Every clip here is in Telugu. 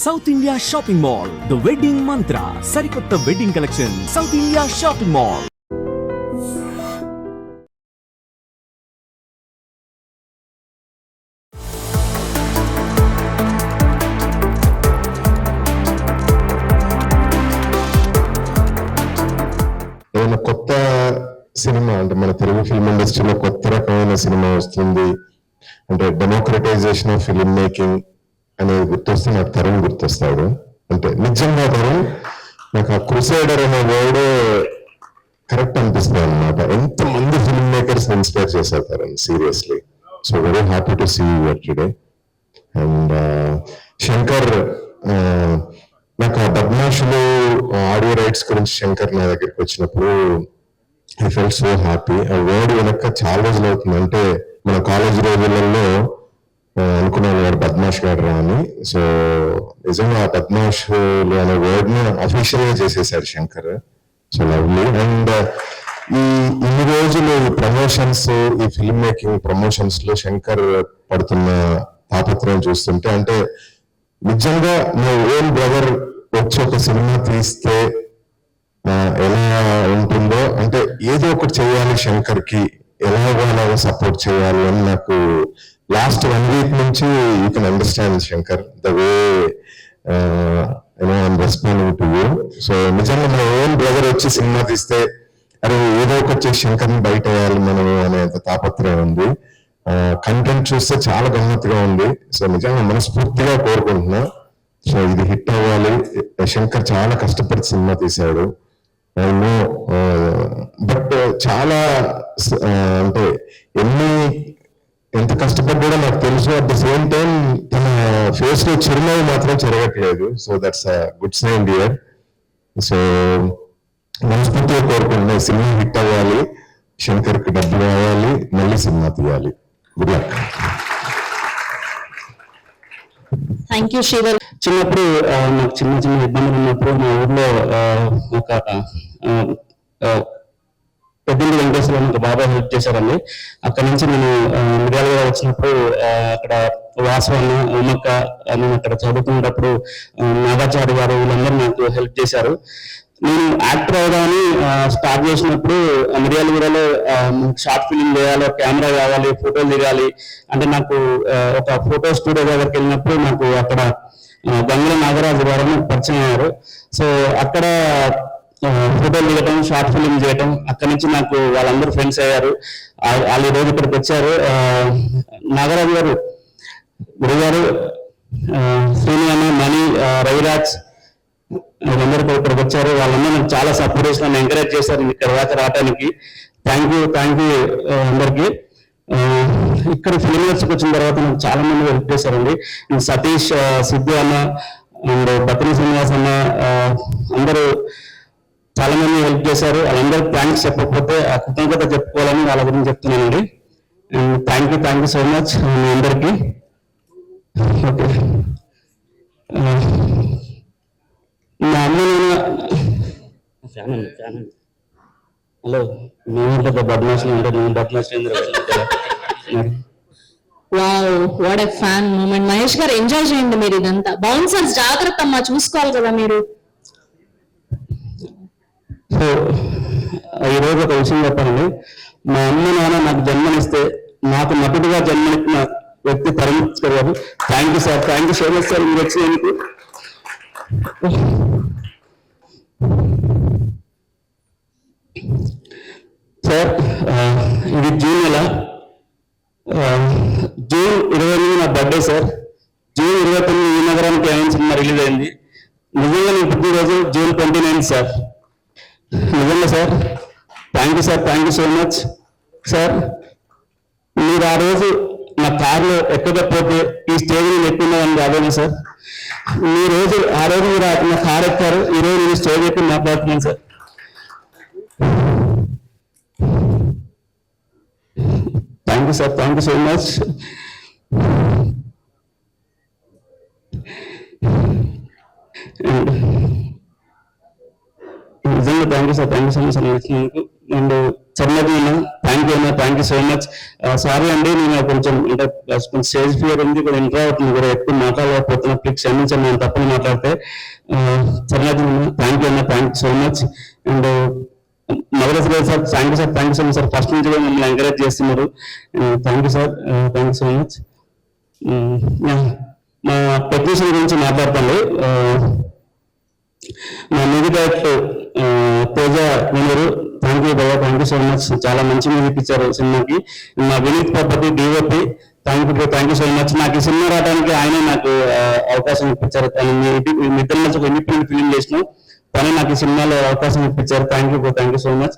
South India shopping mall, the wedding మంత్ర, సరికొత్త wedding collection, south India shopping mall. ఏదైనా కొత్త సినిమా అంటే మన తెలుగు ఫిల్మ్ ఇండస్ట్రీలో కొత్త రకమైన సినిమా వస్తుంది అంటే డెమోక్రటైజేషన్ ఆఫ్ ఫిల్మ్ మేకింగ్ అనేది గుర్తొస్తే నాకు తరుణ్ గుర్తొస్తాడు. అంటే నిజంగా తరుణ్ నాకు ఆ క్రూసైడర్ అనే వర్డ్ కరెక్ట్ అనిపిస్తుంది అనమాట. ఎంతమంది ఫిల్మ్ మేకర్స్ ఇన్స్పైర్ చేశారు Tarun, seriously. So very happy to see you today. And Shankar, నాకు ఆ బద్మాషులు ఆడియో రైట్స్ గురించి శంకర్ నా దగ్గరికి వచ్చినప్పుడు ఐ ఫెల్ట్ సో హ్యాపీ. ఆ వర్డ్ వెనక చాలా రోజులు అవుతుంది. అంటే మన కాలేజ్ రోజులలో అనుకున్నాను వాడు బద్మాష్ గారు రా అని. సో నిజంగా ఆ బద్మాష్ అనే వర్డ్ ని అఫీషియల్ గా చేసేసాడు శంకర్. So lovely. అండ్ ఇన్ని రోజులు ప్రమోషన్స్, ఈ ఫిల్మ్ మేకింగ్ ప్రమోషన్స్ లో శంకర్ పడుతున్న తాపత్రయం చూస్తుంటే, అంటే నిజంగా నా ఓన్ బ్రదర్ వచ్చి ఒక సినిమా తీస్తే ఎలా ఉంటుందో, అంటే ఏదో ఒకటి చేయాలి శంకర్ కి, ఎలాగో సపోర్ట్ చేయాలి అని నాకు లాస్ట్ 1 వీక్ నుంచి you can understand Shankar the way I'm responding to you. So నిజంగా మన ఓన్ బ్రదర్ వచ్చి సినిమా తీస్తే అరే ఏదో ఒకటి చేసి శంకర్ని బయట వేయాలి మనం అనేంత తాపత్రయం ఉంది. కంటెంట్ చూస్తే చాలా గమ్మత్తుగా ఉంది. సో నిజంగా మనస్ఫూర్తిగా కోరుకుంటున్నా సో ఇది హిట్ అవ్వాలి. శంకర్ చాలా కష్టపడి సినిమా తీశాడు. బట్ చాలా అంటే ఎంత కష్టపడ్డా నాకు తెలుసు. అట్ ద సేమ్ టైం తన ఫేస్ లో చిరునవ్వు మాత్రం చెరగట్లేదు. So that's good sign dear. So మనస్ఫూర్తిగా కోరుకుంటున్నా సినిమా హిట్ అవ్వాలి, శంకర్ కి డబ్బులు రావాలి, మళ్ళీ సినిమా తీయాలి. Good luck. Thank you Sridhar. చిన్నప్పుడు నాకు చిన్న ఇబ్బందులు ఉన్నప్పుడు మా ఊర్లో ఒక పెద్దింటి వెంకటేశ్వర ఒక బాబా హెల్ప్ చేశారండి. అక్కడ నుంచి నేను మిర్యాలగా వచ్చినప్పుడు అక్కడ వాసవన్న, ఉమ్మక్క, నేను అక్కడ చదువుకునేటప్పుడు నాగాచారి గారు వీళ్ళందరూ నాకు హెల్ప్ చేశారు. నేను యాక్టర్ అవుదామని స్టార్ట్ చేసినప్పుడు మిర్యాలగూడలో షార్ట్ ఫిలిం చేయాలి, కెమెరా కావాలి, ఫోటోలు దిగాలి అంటే నాకు ఒక ఫోటో స్టూడియో దగ్గరికి వెళ్ళినప్పుడు నాకు అక్కడ గంగుల నాగరాజు గారు పరిచయం అయ్యారు. సో అక్కడ ఫోటోలు దిగటం, షార్ట్ ఫిలిం చేయటం, అక్కడి నుంచి నాకు వాళ్ళందరూ ఫ్రెండ్స్ అయ్యారు. వాళ్ళు ఈ రోజు ఇక్కడికి వచ్చారు. నాగరాజు గారు, గురుగారు, శ్రీనివాణ, మణి, రవిరాజ్ వీళ్ళందరూ ఇక్కడికి వచ్చారు. వాళ్ళందరూ నాకు చాలా సపోర్ట్ చేసి నన్ను ఎంకరేజ్ చేశారు ఇక్కడ దాకా రావడానికి. థ్యాంక్ యూ అందరికీ. ఇక్కడ ఫిలిం వర్క్స్కి వచ్చిన తర్వాత నాకు చాలా మంది హెల్ప్ చేశారండి. సతీష్, సిద్ధు అన్న అండ్ బత్తిని శ్రీనివాస్ అన్న అందరూ చాలా మంది హెల్ప్ చేశారు. వాళ్ళందరికీ థ్యాంక్స్ చెప్పకపోతే ఆ కృతజ్ఞత చెప్పుకోవాలని వాళ్ళ గురించి చెప్తున్నానండి. థ్యాంక్ యూ సో మచ్ మీ అందరికీ. ఓకే, మా అమ్మ హలో మేము బద్మాషులు అంటే నేను బద్మాషులు. Wow, what a fan moment. Mahesh garu enjoy చేయండి మీరు ఇదంతా. బౌన్సర్స్ జాగ్రత్త అమ్మా, చూసుకోవాలి కదా మీరు. సో ఈరోజు ఒక విషయం చెప్పాలండి. మా అమ్మ నాన్న నాకు జన్మనిస్తే నాకు నటుడిగా జన్మనిచ్చిన వ్యక్తి తరుణ్ గారు. Thank you sir, thank you so much sir మీరు వచ్చినందుకు. సార్ ఇది జూన్ నెల, జూన్ 28 నా బర్త్డే సార్. జూన్ 29 ఈ నగరానికి ఏమైనా సినిమా రిలీజ్ అయింది. నిజంగా నేను పుట్టినరోజు జూన్ 29 సార్. నిజంగా sir, thank you sir, thank you so much sir. మీరు ఆ రోజు నా కార్లో ఎక్కకపోతే ఈ స్టేజ్ మీద ఎక్కున్నామని రాబోయే సార్. ఆ రోజు మీరు నా కార్ ఎక్కారు, ఈ రోజు నేను స్టేజ్ ఎక్కి మాట్లాడుతున్నాను sir. Thank you sir, thank you so much. నిజంగా thank you sir, thank you so much అని వచ్చినందుకు. And Charan anna thank you so much. Sorry అండి, నేను కొంచెం అంటే కొంచెం స్టేజ్ ఫియర్ ఉంది, కూడా ఇంట్రా అవుతుంది కూడా, ఎక్కువ మాట్లాడలేకపోతున్నా, ప్లీజ్ క్షమించండి నేను తప్పని మాట్లాడితే. Charan anna thank you so much. And మదరస్ garu sir thank you so much sir, first నుంచి కూడా మమ్మల్ని ఎంకరేజ్ చేస్తున్నారు. Thank you sir, thank you so much. మా టెక్నీషియన్ గురించి మాట్లాడతాను. మా music director Teja Nellore, thank you so much, చాలా మంచి మ్యూజిక్ ఇచ్చారు సినిమాకి. మా Vineeth Paddhati DOP, thank you so much. నాకు ఈ సినిమా రావడానికి ఆయనే నాకు అవకాశం ఇప్పించారు. మీ ఇద్దరి మధ్య ఒక ఇండిపెండెంట్ ఫిలిం చేసినాం, తనే నాకు ఈ సినిమాలో అవకాశం ఇప్పించారు. Thank you so much.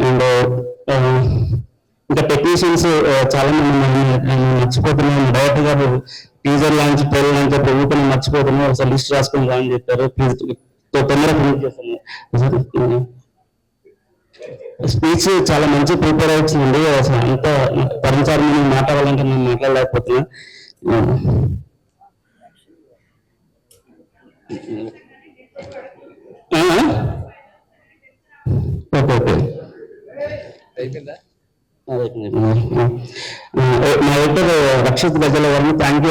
And ఇంకా టెక్నీషియన్స్ చాలా మంది మర్చిపోతున్నాను. డైరెక్టర్ గారు టీజర్ లాంచ్ ట్రైలర్ లాంచ్ అప్పుడు ఊపిని మర్చిపోతున్నాం, ఒకసారి లిస్ట్ రాసుకొని రాని చెప్పారు. ప్లీజ్ తొందరగా ఫినిష్ చేస్తాను. స్పీచ్ చాలా మంచి ప్రిపేర్ అవుతుందండి, అసలు అంత పరంసారి నేను మాట్లాడాలంటే నేను మాట్లాడలేకపోతున్నా. ఓకే మా ఎడిటర్ రక్షిత్ గజల గారిని thank you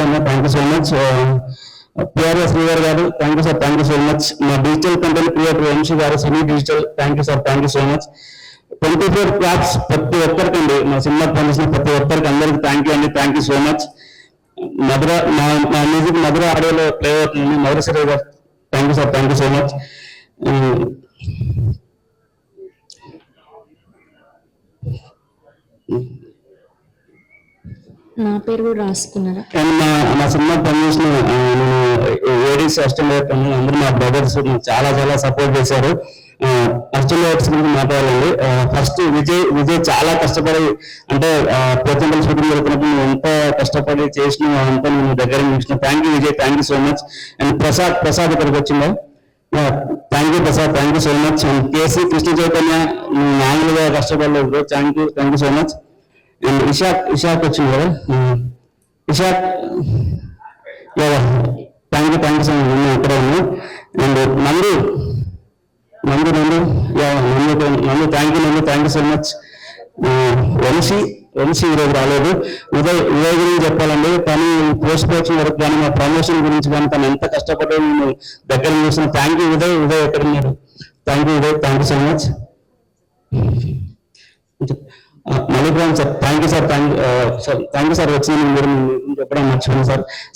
so much. PRS శ్రీగారు garu thank you so much. మా digital content creator Vamsi garu cine digital thank you so much. 24 claps ప్రతి ఒక్కరికి అండి, మా సినిమా పనిచేసిన ప్రతి ఒక్కరికి అందరికి thank you so much. Madhura మా మ్యూజిక్ మధుర ఆడియోలో ప్లే అవుతుంది. మధుర శ్రీ గారు థ్యాంక్ యూ సో మచ్. నా పేరు కూడా రాసుకున్నారా? మా సినిమా పనిచేసిన ఏడీస్ అసిస్టెంట్ డైరెక్టర్ అందరూ మా బ్రదర్స్ చాలా సపోర్ట్ చేశారు. అసిస్టెంట్ డైరెక్టర్స్ గురించి మాట్లాడాలండి. ఫస్ట్ విజయ్ చాలా కష్టపడి, అంటే ప్రజెంటల్ షూటింగ్ జరుగుతున్నప్పుడు నువ్వు ఎంత కష్టపడి చేసిన అంతా నేను దగ్గర చూసిన. Thank you so much. And Prasad ఇక్కడికి వచ్చిందా? Thank you so much. And KC Krishna Chaitanya మామూలుగా కష్టపడలేదు, thank you so much. And Ishaq వచ్చింది కదా, Ishaq thank you so much, నేను అక్కడే ఉన్నాను. And Nandu thank you so much. Vamsi ఈరోజు రాలేదు. ఉదయ్ గురించి చెప్పాలండి, తను పోస్ట్ ప్రొడక్షన్ వరకు కానీ మా ప్రమోషన్ గురించి కానీ తను ఎంత కష్టపడి నేను దగ్గర చూసిన. థ్యాంక్ యూ ఉదయ్ ఎక్కడున్నారు? Thank you so much. Mallikram sir thank you sir వచ్చిన మీరు చెప్పడం మర్చిపోయింది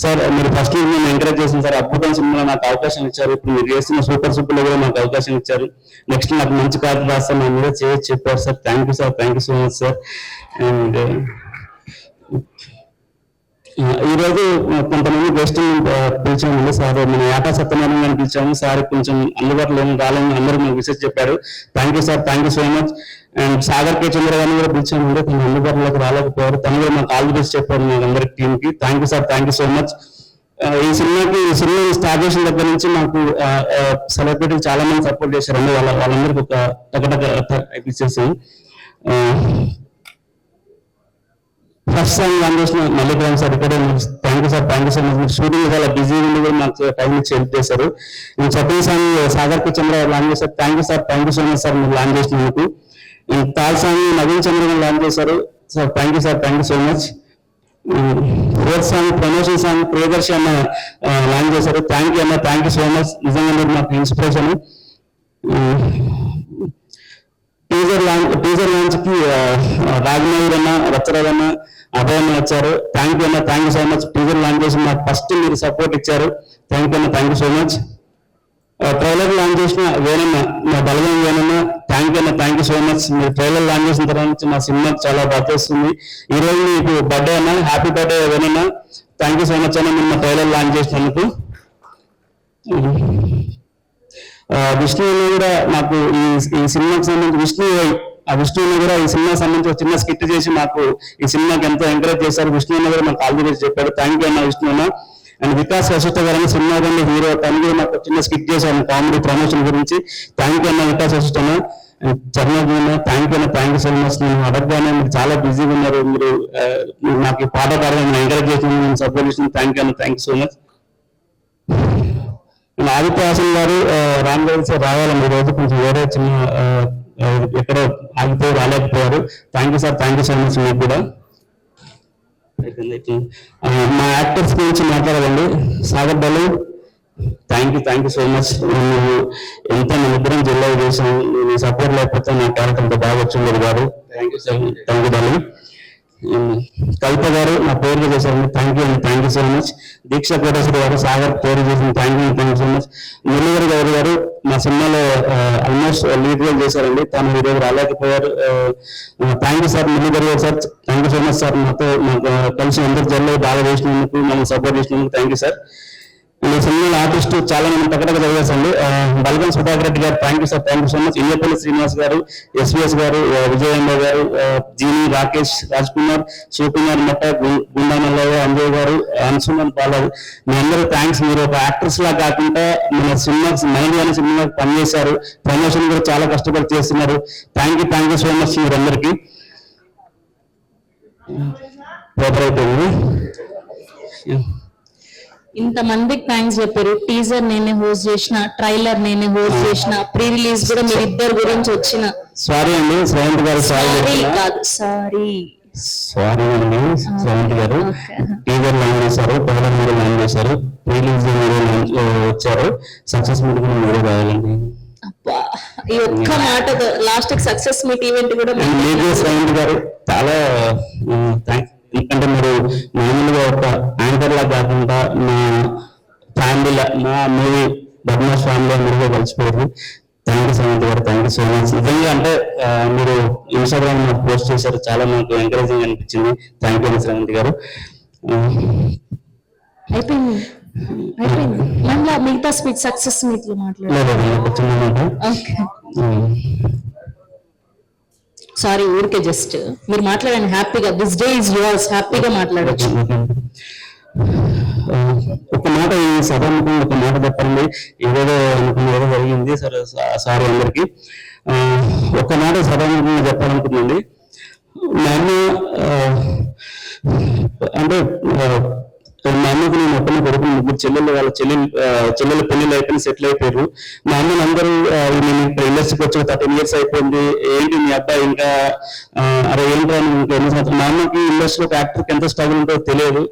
సార్. మీరు ఫస్ట్ నేను ఎంకరేజ్ చేసిన సార్, అద్భుతం సినిమాలో నాకు అవకాశం ఇచ్చారు. ఇప్పుడు మీరు చేస్తున్న సూపర్లో కూడా నాకు అవకాశం ఇచ్చారు. నెక్స్ట్ నాకు మంచి కార్డు రాస్తాను నా మీద చేయొచ్చు చెప్పారు sir. Thank you so much sir. And ఈరోజు కొంతమంది గెస్ట్ పిలిచామండి సార్. మన యాటా సత్యనారాయణ గారిని పిలిచాము సార్, కొంచెం అందుబాటులో రాలేని అందరూ మాకు విషయం చెప్పారు. Thank you so much. And Sagar K Chandra గారిని కూడా పిలిచామండి, తను అందుబాటులోకి రాలేకపోయారు. తను కూడా మాకు ఆల్ ది బెస్ట్ చెప్పారు మాకు అందరికి టీమ్ కి. Thank you so much. ఈ సినిమా స్టార్ట్ చేసిన దగ్గర నుంచి మాకు సెలబ్రిటీలు చాలా మంది సపోర్ట్ చేశారండి. వాళ్ళందరికీ ఒక టకటక ఇచ్చేసి ఫస్ట్ సాంగ్ లాంచ్ చేసిన మల్లిక్రామ్ సార్ ఇక్కడే. Thank you so much. Shooting చాలా బిజీగా ఉండి కూడా మాకు టైం ఇచ్చి హెల్ప్ చేశారు. సెకండ్ సాంగ్ సాగర్ కి చంద్ర లాంచ్ చేశారు. Thank you so much sir మీరు లాంచ్ చేసినందుకు. థర్డ్ సాంగ్ నవీన్ చంద్ర గారు లాంచ్ చేశారు sir. Thank you so much. Fourth song promotion song Priyadarshi అన్న లాంచ్ చేశారు. Thank you so much. నిజంగా మీరు మాకు ఇన్స్పిరేషన్. టీజర్ లాంచ్ కి రాజమౌళి అన్న, రచ్చరాజ్ అన్న, అభయన్న వచ్చారు. Thank you so much. Teaser launch చేసి మాకు ఫస్ట్ మీరు సపోర్ట్ ఇచ్చారు. Thank you so much. Trailer launch చేసిన వేణన్న, మా బలగం వేణన్న, థ్యాంక్ యూ సో మచ్. మీరు ట్రైలర్ లాంచ్ చేసిన తర్వాత నుంచి మా సినిమా చాలా బర్తేస్తుంది. ఈ రోజు మీకు birthday anna, happy birthday Venanna. Thank you so much anna, మీరు మా ట్రైలర్ లాంచ్ చేసినందుకు. విష్ణు కూడా నాకు ఈ సినిమాకి సంబంధించి విష్ణు కూడా ఈ సినిమాకి సంబంధించి ఒక చిన్న స్కిట్ చేసి మాకు ఈ సినిమాకి ఎంతో ఎంకరేజ్ చేశారు. విష్ణు కూడా మాకు ఆల్ ది బెస్ట్ చెప్పాడు. థ్యాంక్ యూ విష్ణు అన్న. అండ్ వికాస్ వశిష్ఠ గారు సినిమా కానీ హీరో, తనకి మాకు చిన్న స్కిట్ చేశాను కామెడీ ప్రమోషన్ గురించి. థ్యాంక్ యూ వికాస్ వశిష్ఠ అన్న. Charan thank you so much. నేను అడగగానే మీరు చాలా బిజీగా ఉన్నారు, మీరు నాకు ఈ పాట పాడడం ఎంకరేజ్ చేసిన సపోర్ట్ చేసిన. Thank you so much. Aditya Haasan గారు రామ్ గోవింద్ సార్ రావాలండి ఈరోజు, కొంచెం వేరే చిన్న ఎక్కడో ఆగిపోయి రాలేకపోయారు. Thank you sir, thank you so much. మీకు కూడా మా యాక్టర్స్ గురించి మాట్లాడాలండి. Sagar Balu, thank you so much. నువ్వు ఎంత మన ఇద్దరం జిల్లా చేసాం, నీ సపోర్ట్ లేకపోతే నా క్యారెక్టర్ అంత బాగా వచ్చిండేది కాదు. Thank you Balu. కవిత గారు నా పేరుగా చేశారు, thank you so much. Deeksha Koteswari గారు సాగర్ పేరు చేసిన thank you so much. Muralidhar Gowri గారు మా సినిమాలో ఆల్మోస్ట్ లీడ్ రోల్ చేశారండి, తను ఈరోజు రాలేకపోయారు. థ్యాంక్ యూ సార్ మురళీధర్ గారు sir, thank you so much sir. మాకు కలిసి అందరు జల్లు బాగా చేసినందుకు, మమ్మల్ని సపోర్ట్ చేసినందుకు థ్యాంక్ యూ సార్. ఈ సినిమాలో ఆర్టిస్ట్ చాలా మంది టక్కటగా చదివేసండి. Balagam Sudhakar Reddy garu thank you sir, thank you so much. Iyyapalli Srinivas garu, SVS గారు, విజయంబ గారు, జీని, రాకేష్, రాజ్ కుమార్, శివకుమార్ మట్ట, గుండామల్లయ్య, అంజయ్ గారు, అన్సుమన్ పాలవ్, మీ అందరూ థ్యాంక్స్. మీరు ఒక యాక్టర్స్ లా కాకుండా మన సినిమాకి మైండ్ అనే సినిమాకి పనిచేశారు, ప్రమోషన్ కూడా చాలా కష్టపడి చేస్తున్నారు. థ్యాంక్ యూ సో మచ్ మీరందరికీ. ప్రాపర్ అయిపోయింది. ఇంతమందికి థ్యాంక్స్ చెప్పారు. టీజర్ నేనే హోస్ట్ చేసిన, ట్రైలర్ నేనే హోస్ట్ చేసిన, ప్రీ రిలీజ్ కూడా మీరు ఇద్దరు గురించి వచ్చిన. సారీ అండి శ్రవంత్ గారు, సారీ అండి శ్రవంత్ గారు. టీజర్ లాంచ్ చేశారు, ట్రైలర్ మీరు లాంచ్ చేశారు, రిలీజ్ వచ్చారు, సక్సెస్ మీట్ కూడా మీరు రాయాలండి. ఈ ఒక్క మాటతో లాస్ట్ సక్సెస్ మీట్ ఈవెంట్ కూడా శ్రవంత్ గారు చాలా థ్యాంక్స్. ఎందుకంటే మీరు మామూలుగా ఒక యాంకర్ లా కాకుండా మా ఫ్యామిలీలో, మా మూవీ బద్మాష్ ఫ్యామిలీ అందరికీ కలిసిపోయారు. థ్యాంక్ యూ శ్రవంత్ గారు, థ్యాంక్ యూ సో మచ్. నిజంగా అంటే మీరు ఇన్స్టాగ్రామ్ నాకు పోస్ట్ చేశారు, చాలా మాకు ఎంకరేజింగ్ అనిపించింది. థ్యాంక్ యూ శ్రవంత్ గారు. అయిపోయింది మళ్ళీ మిగతా స్పీచ్ సక్సెస్ మీట్ లో సారీ ఊరికే జస్ట్ మీరు మాట్లాడండి హ్యాపీగా. దిస్ డే ఇస్ యువర్స్, హ్యాపీగా మాట్లాడచ్చు. ఒక మాట ఈ సభాముఖం ఒక మాట చెప్పండి. ఏదో అనుకున్న జరిగింది సరే, సారీ అందరికి. ఒక మాట సభాముఖంగా చెప్పాలనుకుందండి. మా అమ్మ అంటే మా అమ్మకి నేను ఒక్కనే కొడుకు, ముగ్గురు చెల్లెళ్ళు, వాళ్ళ చెల్లెలు పెళ్లిళ్ళు అయిపోయి సెటిల్ అయిపోయారు. మా అమ్మని అందరూ నేను ఇక్కడ ఇండస్ట్రీకి వచ్చి 13 years అయిపోయింది, ఏంటి మీ అబ్బాయి ఇంకా అరే ఏంటో ఇంకా ఎన్ని సంవత్సరాలు. మా అమ్మకి ఇండస్ట్రీలో యాక్టర్కి ఎంత స్ట్రగుల్ ఉంటుందో తెలియదు,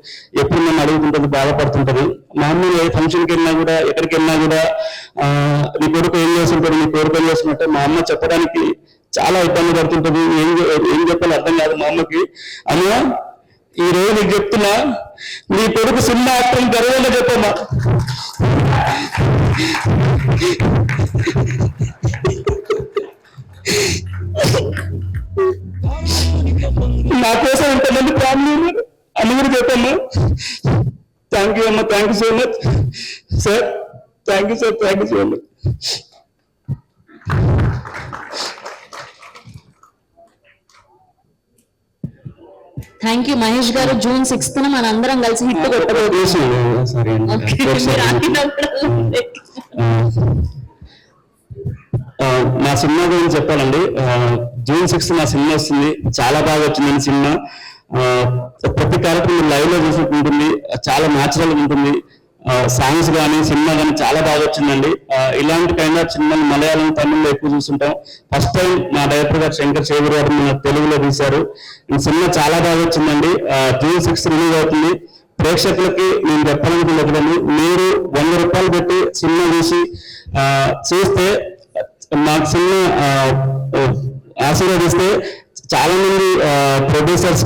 ఎప్పుడు నన్ను అడుగుతుంటది, బాధపడుతుంటది. మా అమ్మ ఏ ఫంక్షన్కి వెళ్ళినా కూడా, ఎక్కడికి వెళ్ళినా కూడా నీ కొడుకు ఏం చేస్తుంటాడు, నీ కొడుకు ఏం చేస్తున్నట్టు మా అమ్మ చెప్పడానికి చాలా ఇబ్బంది పడుతుంటది. ఏం చెప్పాలో అర్థం కాదు మా అమ్మకి. అమ్మ ఈ రోజు నీకు చెప్తున్నా, నీ కొడుకు సినిమా యాక్టర్ గర్వంగా చెప్పమ్మా. నా కోసం ఇంతమంది ఫ్యామిలీ అని కూడా చెప్పమ్మా. థ్యాంక్ యూ అమ్మా, thank you so much sir, thank you sir, thank you so much. Thank you Mahesh గారు. June 6th మన అందరం కలిసి హిట్ కొట్టబోతున్నాం. నా సినిమా గురించి చెప్పాలండి. June 6th నా సినిమా వస్తుంది, చాలా బాగా వచ్చింది సినిమా. ప్రతి క్యారెక్టర్ లైవ్ లో చూసినట్టు ఉంటుంది, చాలా న్యాచురల్ గా ఉంటుంది. సాంగ్స్ కానీ సినిమా కానీ చాలా బాగా వచ్చిందండి. ఇలాంటి కైండ్ ఆఫ్ సినిమాలు మలయాళం, తమిళ్లో ఎక్కువ చూస్తుంటాం. ఫస్ట్ టైం మా డైరెక్టర్ గారు శంకర్ శేఖర్ గారు మన తెలుగులో తీశారు. ఈ సినిమా చాలా బాగా వచ్చిందండి. June 6th రిలీజ్ అవుతుంది. ప్రేక్షకులకి నేను చెప్పాలనుకున్నట్టు, మీరు 100 రూపాయలు పెట్టి సినిమా చూస్తే మాకు సినిమా ఆశీర్వదిస్తే చాలా మంది ప్రొడ్యూసర్స్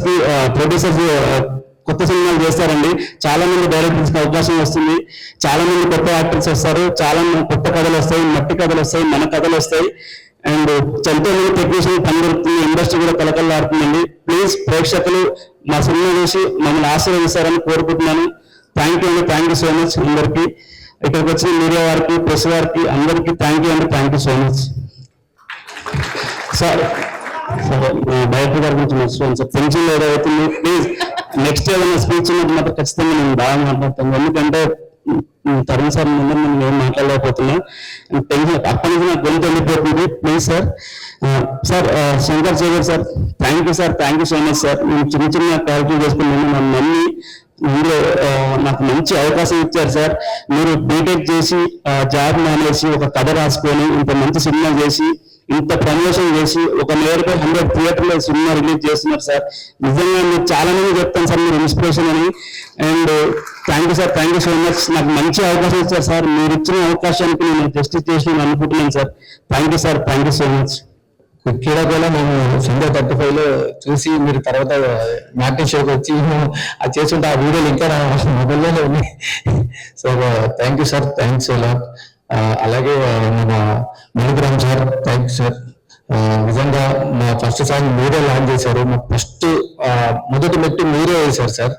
కొత్త సినిమాలు చేస్తారండి. చాలా మంది డైరెక్టర్స్ కి అవకాశం వస్తుంది, చాలా మంది కొత్త యాక్టర్స్ వస్తారు, చాలా మంది కొత్త కథలు వస్తాయి, మట్టి కథలు వస్తాయి, మన కథలు వస్తాయి. అండ్ ఎంతో మంది టెక్నీషియన్ పని దొరుకుతుంది, ఇండస్ట్రీ కూడా కలకల్లాడుతుందండి. ప్లీజ్ ప్రేక్షకులు మా సినిమా చూసి మమ్మల్ని ఆశీర్వదిస్తారని కోరుకుంటున్నాను. థ్యాంక్ యూ సో మచ్ అందరికి. ఇక్కడికి వచ్చిన మీడియా వారికి, ప్రెస్ వారికి అందరికీ thank you so much. Sir director గారి గురించి మర్చిపోయాను సార్, పెన్షన్ ఏదో అవుతుంది. ప్లీజ్ నెక్స్ట్ ఏదైనా స్పీచ్ ఉన్నది మాత్రం ఖచ్చితంగా నేను బాగా మాట్లాడతాను. ఎందుకంటే తరుణ్ సార్ ముందు నేను ఏం మాట్లాడలేకపోతున్నా, టెన్షన్ అప్పటి నుంచి నాకు గొంతు వెళ్ళిపోతుంది. Please sir. Shankar Shekhar sir, thank you so much sir. నేను చిన్న క్యారెక్టర్ చేసుకున్నాను, నన్ను నమ్మి మీరు నాకు మంచి అవకాశం ఇచ్చారు సార్. మీరు బీటెక్ చేసి జాబ్ మానేసి ఒక కథ రాసుకొని ఇంత మంచి సినిమా చేసి ఇంత ప్రమోషన్ చేసి ఒక నియర్ బై 100 థియేటర్లో సినిమా రిలీజ్ చేస్తున్నారు సార్. నిజంగా మీరు చాలా మంది చెప్తాను సార్ మీరు ఇన్స్పిరేషన్ అని. And thank you sir, thank you so much. నాకు మంచి అవకాశం ఇచ్చారు సార్. మీరు ఇచ్చిన అవకాశానికి నేను జస్టిస్ చేసి అనుకుంటున్నాను sir. Thank you sir, thank you so much. క్రీడాకోళ మేము సండే 35లో చూసి మీరు తర్వాత నాట్యం షోకి వచ్చి అది చేస్తుంటే ఆ వీడియోలు ఇంకా నా మొబైల్లోనే ఉన్నాయి. So thank you sir, thanks ఎలా. అలాగే మన మణిపురం సార్, థ్యాంక్స్ సార్. నిజంగా మా ఫస్ట్ సాంగ్ మీరే లాంచ్ చేశారు. మా ఫస్ట్ మొదటి మెట్టు మీరే వేశారు sir.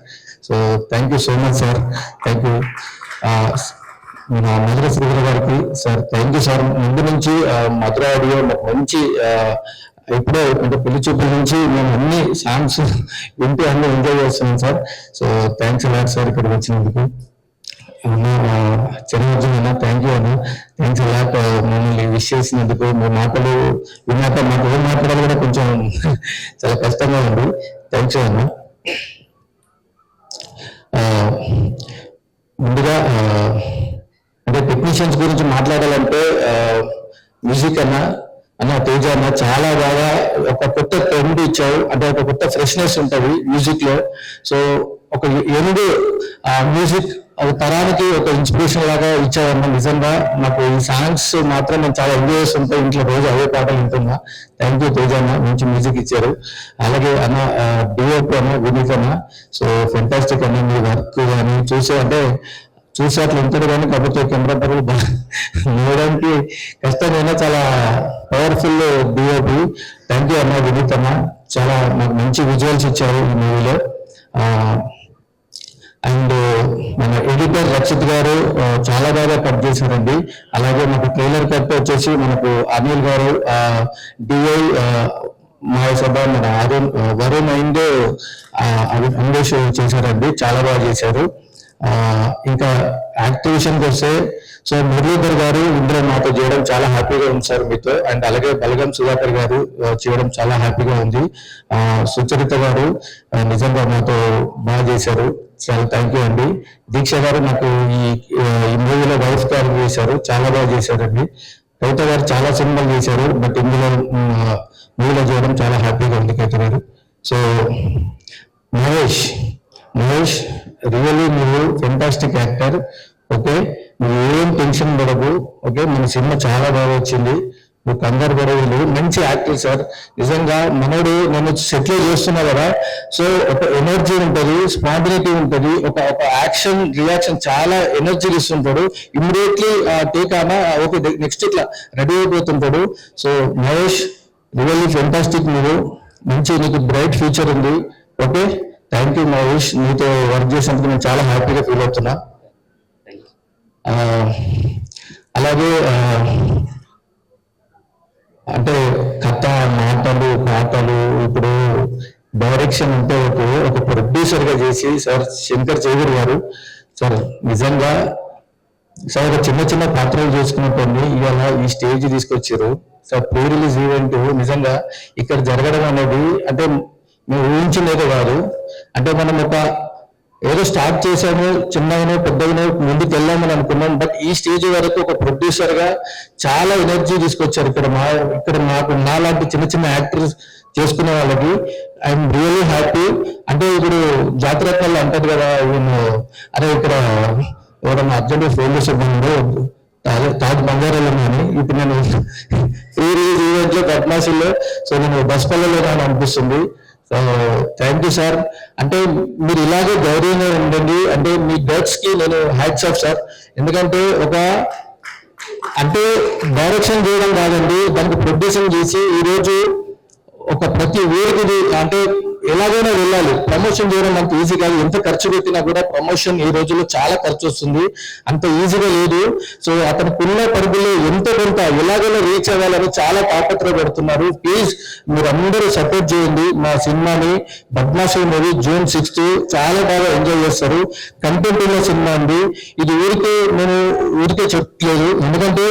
So thank you so much sir, thank you. మన మధుర శ్రీధర గారికి సార్ థ్యాంక్ యూ సార్. ముందు నుంచి మధుర ఆడియో మంచి ఎప్పుడో అంటే పెళ్లి చూపుల నుంచి మేము అన్ని సాంగ్స్ వింటూ అన్ని ఎంజాయ్ చేస్తున్నాం sir. So thanks a lot sir ఇక్కడికి వచ్చినందుకు. చిరంజీవి అన్న థ్యాంక్ యూ అన్న, థ్యాంక్స్ అలాట్ మమ్మల్ని విష్ చేసినందుకు. మీ మాటలు విన్నాక మాకు ఏం మాట్లాడాలి కూడా కొంచెం చాలా కష్టంగా ఉంది. థ్యాంక్స్ అన్న. ముందుగా అంటే టెక్నీషియన్స్ గురించి మాట్లాడాలంటే మ్యూజిక్ అన్న తేజ అన్న చాలా బాగా ఒక కొత్త ట్రెండ్ ఇచ్చావు. అంటే ఒక కొత్త ఫ్రెష్నెస్ ఉంటుంది మ్యూజిక్ లో. సో ఒక యంగ్ మ్యూజిక్ తరానికి ఒక ఇన్స్పిరేషన్ లాగా ఇచ్చావన్న. నిజంగా నాకు ఈ సాంగ్స్ మాత్రం నేను చాలా ఎంజాయ్ చేస్తుంటా, ఇంట్లో రోజు అవే పాటలు వింటున్నా. థ్యాంక్ యూ తేజ అన్న, మంచి మ్యూజిక్ ఇచ్చారు. అలాగే అన్న డిఓపి అన్న వినీత్ అన్న, సో ఫెంటాస్టిక్ అన్న. మీ వర్క్ కానీ చూసే అట్లా ఉంటాడు కానీ కాకపోతే కెమెరా పరులు చూడడానికి కష్టమైనా చాలా పవర్ఫుల్ డిఓపి. థ్యాంక్ యూ అన్న వినీత్ అన్న, చాలా నాకు మంచి విజువల్స్ ఇచ్చారు ఈ మూవీలో. అండ్ మన ఎడిటర్ రక్షిత్ గారు చాలా బాగా కట్ చేశారండి. అలాగే మనకు ట్రైలర్ కట్ వచ్చేసి మనకు అనిల్ గారు, డిఐ మహేసభ, మన వరుణ్ అండ్ అంబేష్ చేశారండి, చాలా బాగా చేశారు. ఇంకా యాక్టివేషన్కి వస్తే సో మురళీధర్ గారు ఇందులో మాతో చేయడం చాలా హ్యాపీగా ఉంది సార్ మీతో. అండ్ అలాగే బలగం సుధాకర్ గారు చేయడం చాలా హ్యాపీగా ఉంది. సుచరిత గారు నిజంగా మాతో బాగా చేశారు, చాలా థ్యాంక్ యూ అండి. దీక్ష గారు నాకు ఈ మూవీలో వైఫ్ గారు చేశారు, చాలా బాగా చేశారండి. కవిత గారు చాలా సినిమాలు చేశారు, బట్ ఇందులో మూవీలో చేయడం చాలా హ్యాపీగా ఉంది కవిత గారు. సో మహేష్ రియల్లీ మీరు ఫెంటాస్టిక్ యాక్టర్. ఓకే, నువ్వు ఏం టెన్షన్ పడకు. ఓకే, మన సినిమా చాలా బాగా వచ్చింది, నువ్వు కంగారు పడవలేదు. మంచి యాక్టర్ సార్. నిజంగా మనోడు నన్ను సెటిల్ చేస్తున్నా కదా, సో ఒక ఎనర్జీ ఉంటుంది, స్పాంటినిటీ ఉంటుంది, ఒక యాక్షన్ రియాక్షన్ చాలా ఎనర్జీ ఇస్తుంటాడు. ఇమ్మీడియట్లీ టేక్ ఆనా ఓకే నెక్స్ట్ ఇట్లా రెడీ అయిపోతుంటాడు. సో మహేష్ రియల్లీ ఫెంటాస్టిక్, మీరు మంచి నీకు బ్రైట్ ఫ్యూచర్ ఉంది. ఓకే, థ్యాంక్ యూ మహేష్, నీతో వర్క్ చేసినందుకు నేను చాలా హ్యాపీగా ఫీల్ అవుతున్నా. అలాగే అంటే కథ, మాటలు, పాటలు, ఇప్పుడు డైరెక్షన్ అంటే ఒక ప్రొడ్యూసర్ గా చేసి సార్ శంకర్ చౌదరి గారు సార్ నిజంగా సార్ ఒక చిన్న పాత్రలు చేసుకున్నట్టు ఇవాళ ఈ స్టేజ్ తీసుకొచ్చారు సార్. ప్రీ రిలీజ్ ఈవెంట్ నిజంగా ఇక్కడ జరగడం అనేది అంటే మేము ఊహించలేదు కాదు. అంటే మనం ఏదో స్టార్ట్ చేసాము, చిన్నగానో పెద్దగానో ముందుకు వెళ్ళామని అనుకున్నాం. బట్ ఈ స్టేజ్ వరకు ఒక ప్రొడ్యూసర్ గా చాలా ఎనర్జీ తీసుకొచ్చారు. ఇక్కడ నాకు నాలాంటి చిన్న యాక్టర్స్ చేసుకునే వాళ్ళకి ఐఎమ్ రియల్లీ హ్యాపీ. అంటే ఇప్పుడు జాతర కళ్ళు అంటారు కదా, అరే ఇక్కడ ఎవరన్నా అర్జెంట్ ఫోన్ చేసేది తాజ్ బంగారాలు అని. ఇప్పుడు నేను ఫ్రీ రిలీజ్ ఈవెంట్ లో పద్మాసుల్లో సో నేను బస్ పల్లెలో అనిపిస్తుంది. Thank you sir. అంటే మీరు ఇలాగే ధైర్యంగా ఉండండి. అంటే మీ గట్స్ కి నేను హ్యాట్స్ ఆఫ్ సార్. ఎందుకంటే అంటే డైరెక్షన్ చేయడం కాదండి, దానికి ప్రొడ్యూసింగ్ చేసి ఈరోజు ప్రతి ఊరికి అంటే ఎలాగైనా వెళ్ళాలి. ప్రమోషన్ చేయడం అంత ఈజీ కాదు. ఎంత ఖర్చు పెట్టినా కూడా ప్రమోషన్ ఈ రోజుల్లో చాలా ఖర్చు వస్తుంది, అంత ఈజీగా లేదు. సో అతనికున్న పరుగులు ఎంతో కొంత ఎలాగైనా రీచ్ అవ్వాలని చాలా తాపత్రయపడుతున్నారు. ప్లీజ్ మీరు అందరూ సపోర్ట్ చేయండి మా సినిమాని. బద్మాషి మూవీ June 6th చాలా బాగా ఎంజాయ్ చేస్తారు. కంటెంట్ ఉన్న సినిమా అండి ఇది. నేను ఊరికే చెప్పలేదు, ఎందుకంటే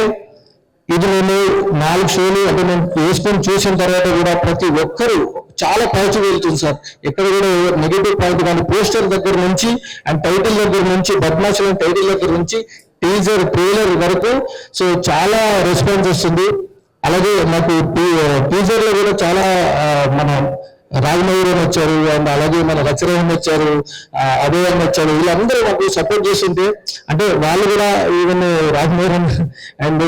ఇది నేను 4 షోలు అంటే నేను వేసుకొని చూసిన తర్వాత కూడా ప్రతి ఒక్కరు చాలా పాజిటివ్ వెళ్తుంది సార్. ఎక్కడ కూడా నెగిటివ్ పాయింట్ కానీ పోస్టర్ దగ్గర నుంచి అండ్ టైటిల్ దగ్గర నుంచి బద్మాషుల టైటిల్ దగ్గర నుంచి టీజర్ ట్రైలర్ వరకు సో చాలా రెస్పాన్స్ వస్తుంది. అలాగే నాకు టీజర్ లో కూడా చాలా మన రాజమౌళి వచ్చారు అండ్ అలాగే మన రచరహన్ వచ్చారు, అదే అని వచ్చారు, వీళ్ళందరూ మాకు సపోర్ట్ చేస్తుంటే అంటే వాళ్ళు కూడా ఈవెన్ రాజమౌళి అండ్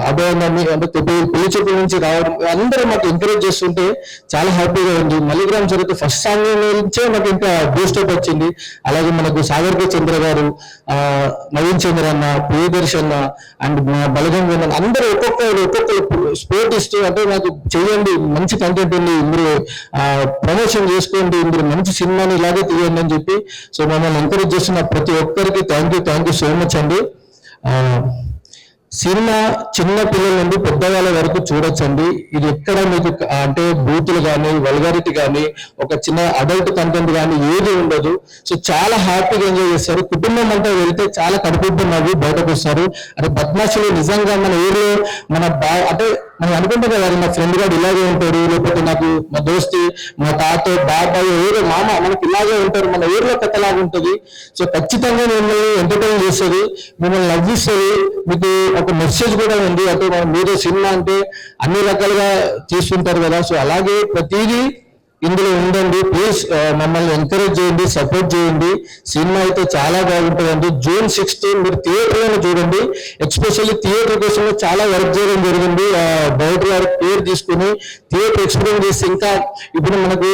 అదే అంటే పెళ్లి చూపుల నుంచి రావడం అందరూ మాకు ఎంకరేజ్ చేస్తుంటే చాలా హ్యాపీగా ఉంది. మల్లిగ్రామ్ చరిత్ర ఫస్ట్ సాంగ్ నుంచే మాకు ఇంకా బూస్టప్ వచ్చింది. అలాగే మనకు సాగర్ కే చంద్ర గారు, నవీన్ చంద్ర అన్న, ప్రియదర్శి అన్న అండ్ బలగం అందరూ ఒక్కొక్కరు స్పోర్ట్ ఇస్తూ అంటే నాకు చేయండి, మంచి కంటెంట్ ఉంది, మీరు ప్రమోషన్ చేసుకోండి, మీరు మంచి సినిమాని ఇలాగే తీయండి అని చెప్పి సో మమ్మల్ని ఎంకరేజ్ చేస్తున్న ప్రతి ఒక్కరికి థ్యాంక్ యూ సో మచ్ అండి. సినిమా చిన్న పిల్లల నుండి పెద్దవాళ్ళ వరకు చూడొచ్చండి. ఇది ఎక్కడ మీకు అంటే బూతులు కానీ వల్గారిటీ కానీ ఒక చిన్న అడల్ట్ కంటెంట్ కానీ ఏది ఉండదు. సో చాలా హ్యాపీగా ఎంజాయ్ చేస్తారు. కుటుంబం అంతా వెళ్తే చాలా కడుపుబ్బు నవ్వి బయటకు వస్తారు. అంటే బద్మాషులు నిజంగా మన ఊర్లో మన అంటే మనం అనుకుంటాం కదా మా ఫ్రెండ్ గారు ఇలాగే ఉంటాడు, లేకపోతే నాకు మా దోస్తి మా తాత బాబాయ్ ఏదో మామ మనకి ఇలాగే ఉంటారు, మన ఊర్లో కథలాగా ఉంటుంది. సో ఖచ్చితంగా మిమ్మల్ని ఎంటర్టైన్ చేస్తుంది, మిమ్మల్ని నవ్విస్తుంది. మీకు ఒక మెసేజ్ కూడా ఉంది. అంటే మీరు సినిమా అంటే అన్ని రకాలుగా తీసుకుంటారు కదా, సో అలాగే ప్రతిదీ ఇందులో ఉండండి. ప్లీజ్ మమ్మల్ని ఎంకరేజ్ చేయండి, సపోర్ట్ చేయండి. సినిమా అయితే చాలా బాగుంటుందండి. June 6 మీరు థియేటర్లో చూడండి. ఎస్పెషల్లీ థియేటర్ కోసం చాలా వర్క్ చేయడం జరిగింది. డైరెక్టర్ గారి పేరు తీసుకుని థియేటర్ ఎక్స్పీరియన్స్ చేస్తే ఇంకా ఇప్పుడు మనకు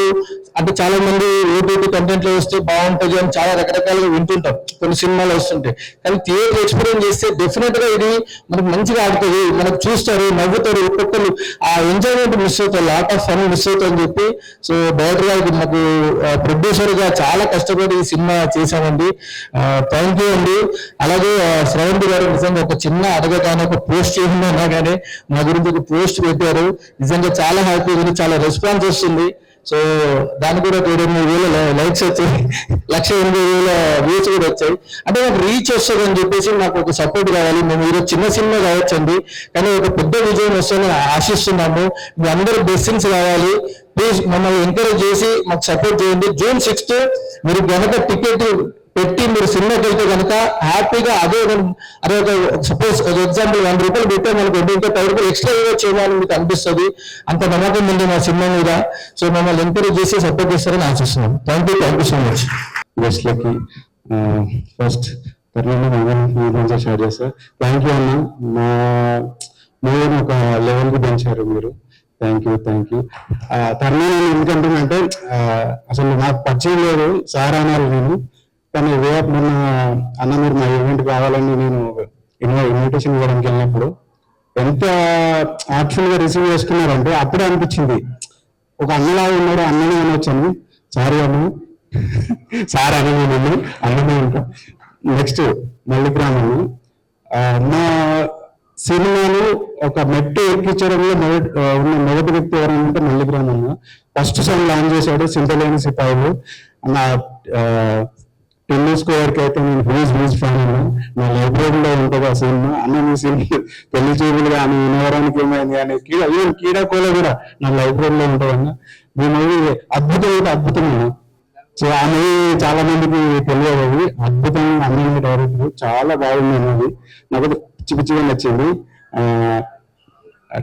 అంటే చాలా మంది ఓటీటీ కంటెంట్ లో వస్తే బాగుంటుంది అని చాలా రకరకాలుగా వింటుంటాం, కొన్ని సినిమాలు వస్తుంటాయి. కానీ థియేటర్ ఎక్స్పీరియన్స్ చేస్తే డెఫినెట్ గా ఇది మనకు మంచిగా ఆడుతుంది, మనకు చూస్తారు, నవ్వుతారు, ఒక్కొక్కరు ఆ ఎంజాయ్మెంట్ మిస్ అవుతారు, లాట్ ఆఫ్ ఫన్ మిస్ అవుతారు అని చెప్పి సో డైరెక్టర్ గారికి మాకు ప్రొడ్యూసర్ గా చాలా కష్టపడి ఈ సినిమా చేశామండి. థ్యాంక్ యూ అండి. అలాగే శ్రవంతి గారు నిజంగా ఒక చిన్న అడగగానే ఒక పోస్ట్ చేసిందన్నా కానీ మా గురించి ఒక పోస్ట్ పెట్టారు. నిజంగా చాలా హ్యాపీ ఉంది, చాలా రెస్పాన్స్ వస్తుంది. సో దానికి కూడా 28,000 లైక్స్ వచ్చాయి, 1,80,000 వ్యూస్ కూడా వచ్చాయి. అంటే నాకు రీచ్ వస్తుంది అని చెప్పేసి నాకు ఒక సపోర్ట్ కావాలి. మేము ఈరోజు చిన్న సినిమా కావచ్చండి, కానీ ఒక పెద్ద విజయం వస్తుందని ఆశిస్తున్నాము. మీ అందరూ బ్లెస్సింగ్స్ కావాలి. ప్లీజ్ మమ్మల్ని ఎంకరేజ్ చేసి మాకు సపోర్ట్ చేయండి. June 6 మీరు కనుక టికెట్ పెట్టి మీరు సినిమాకి వెళ్తే కనుక హ్యాపీగా అదే ఒక సపోజ్ ఎగ్జాంపుల్ 100 రూపాయలు పెట్టే మనకు ఇంకా 10 రూపాయలు ఎక్స్ట్రా చేయాలని మీకు అనిపిస్తుంది. అంత నమ్మకం ఉంది మా సినిమా మీద. సో మమ్మల్ని ఎంకరేజ్ చేసి సపోర్ట్ చేస్తారని ఆశిస్తున్నాను. Thank you so much. గెస్ట్లకి ఫస్ట్ తర్వాత స్టార్ట్ చేస్తారు. థ్యాంక్ యూ అన్న, మా మూవీని ఒక లెవెల్కి పెంచారు మీరు. థ్యాంక్ యూ తరుణం ఎందుకంటే అసలు నాకు పరిచయం లేదు, సార్ అన్నారు నేను. కానీ మొన్న అన్న మీరు మా ఈవెంట్ కావాలని నేను ఇన్విటేషన్ ఇవ్వడానికి వెళ్ళినప్పుడు ఎంత యాక్చువల్ గా రిసీవ్ చేసుకున్నారంటే అప్పుడే అనిపించింది ఒక అన్నలాగా ఉన్నాడు, అన్ననే అనొచ్చాను. సారీ అన్న, సార్ అన్న నేను అన్నమే ఉంటాం. నెక్స్ట్ మల్లిగ్రామ్ మా సినిమాను ఒక మెట్టు ఎక్కించడంలో మొదటి వ్యక్తి ఎవరంటే మల్లిగ్రామ్ అన్న. ఫస్ట్ సాంగ్ లాంచ్ చేశాడు సింతలేని సిపాయిలు. నా టెన్నిస్ స్క్వేర్ కి అయితే నేను హ్యూజ్ ఫ్యాన్ అన్నా. నా లైబ్రరీలో ఉంటుంది ఆ సినిమా. అన్న మీ సినిమా పెళ్లి చూపులు కానీ వినవరానికి ఏమైంది కానీ కీడాకోలో కూడా నా లైబ్రరీలో ఉంటుంది అన్న. మీ మూవీ అద్భుతమైన. సో ఆ మూవీ చాలా మందికి తెలియదు, అద్భుతంగా అన్ని డైరెక్టర్ చాలా బాగుంది అన్నది నాకు పిచ్చిగా నచ్చింది.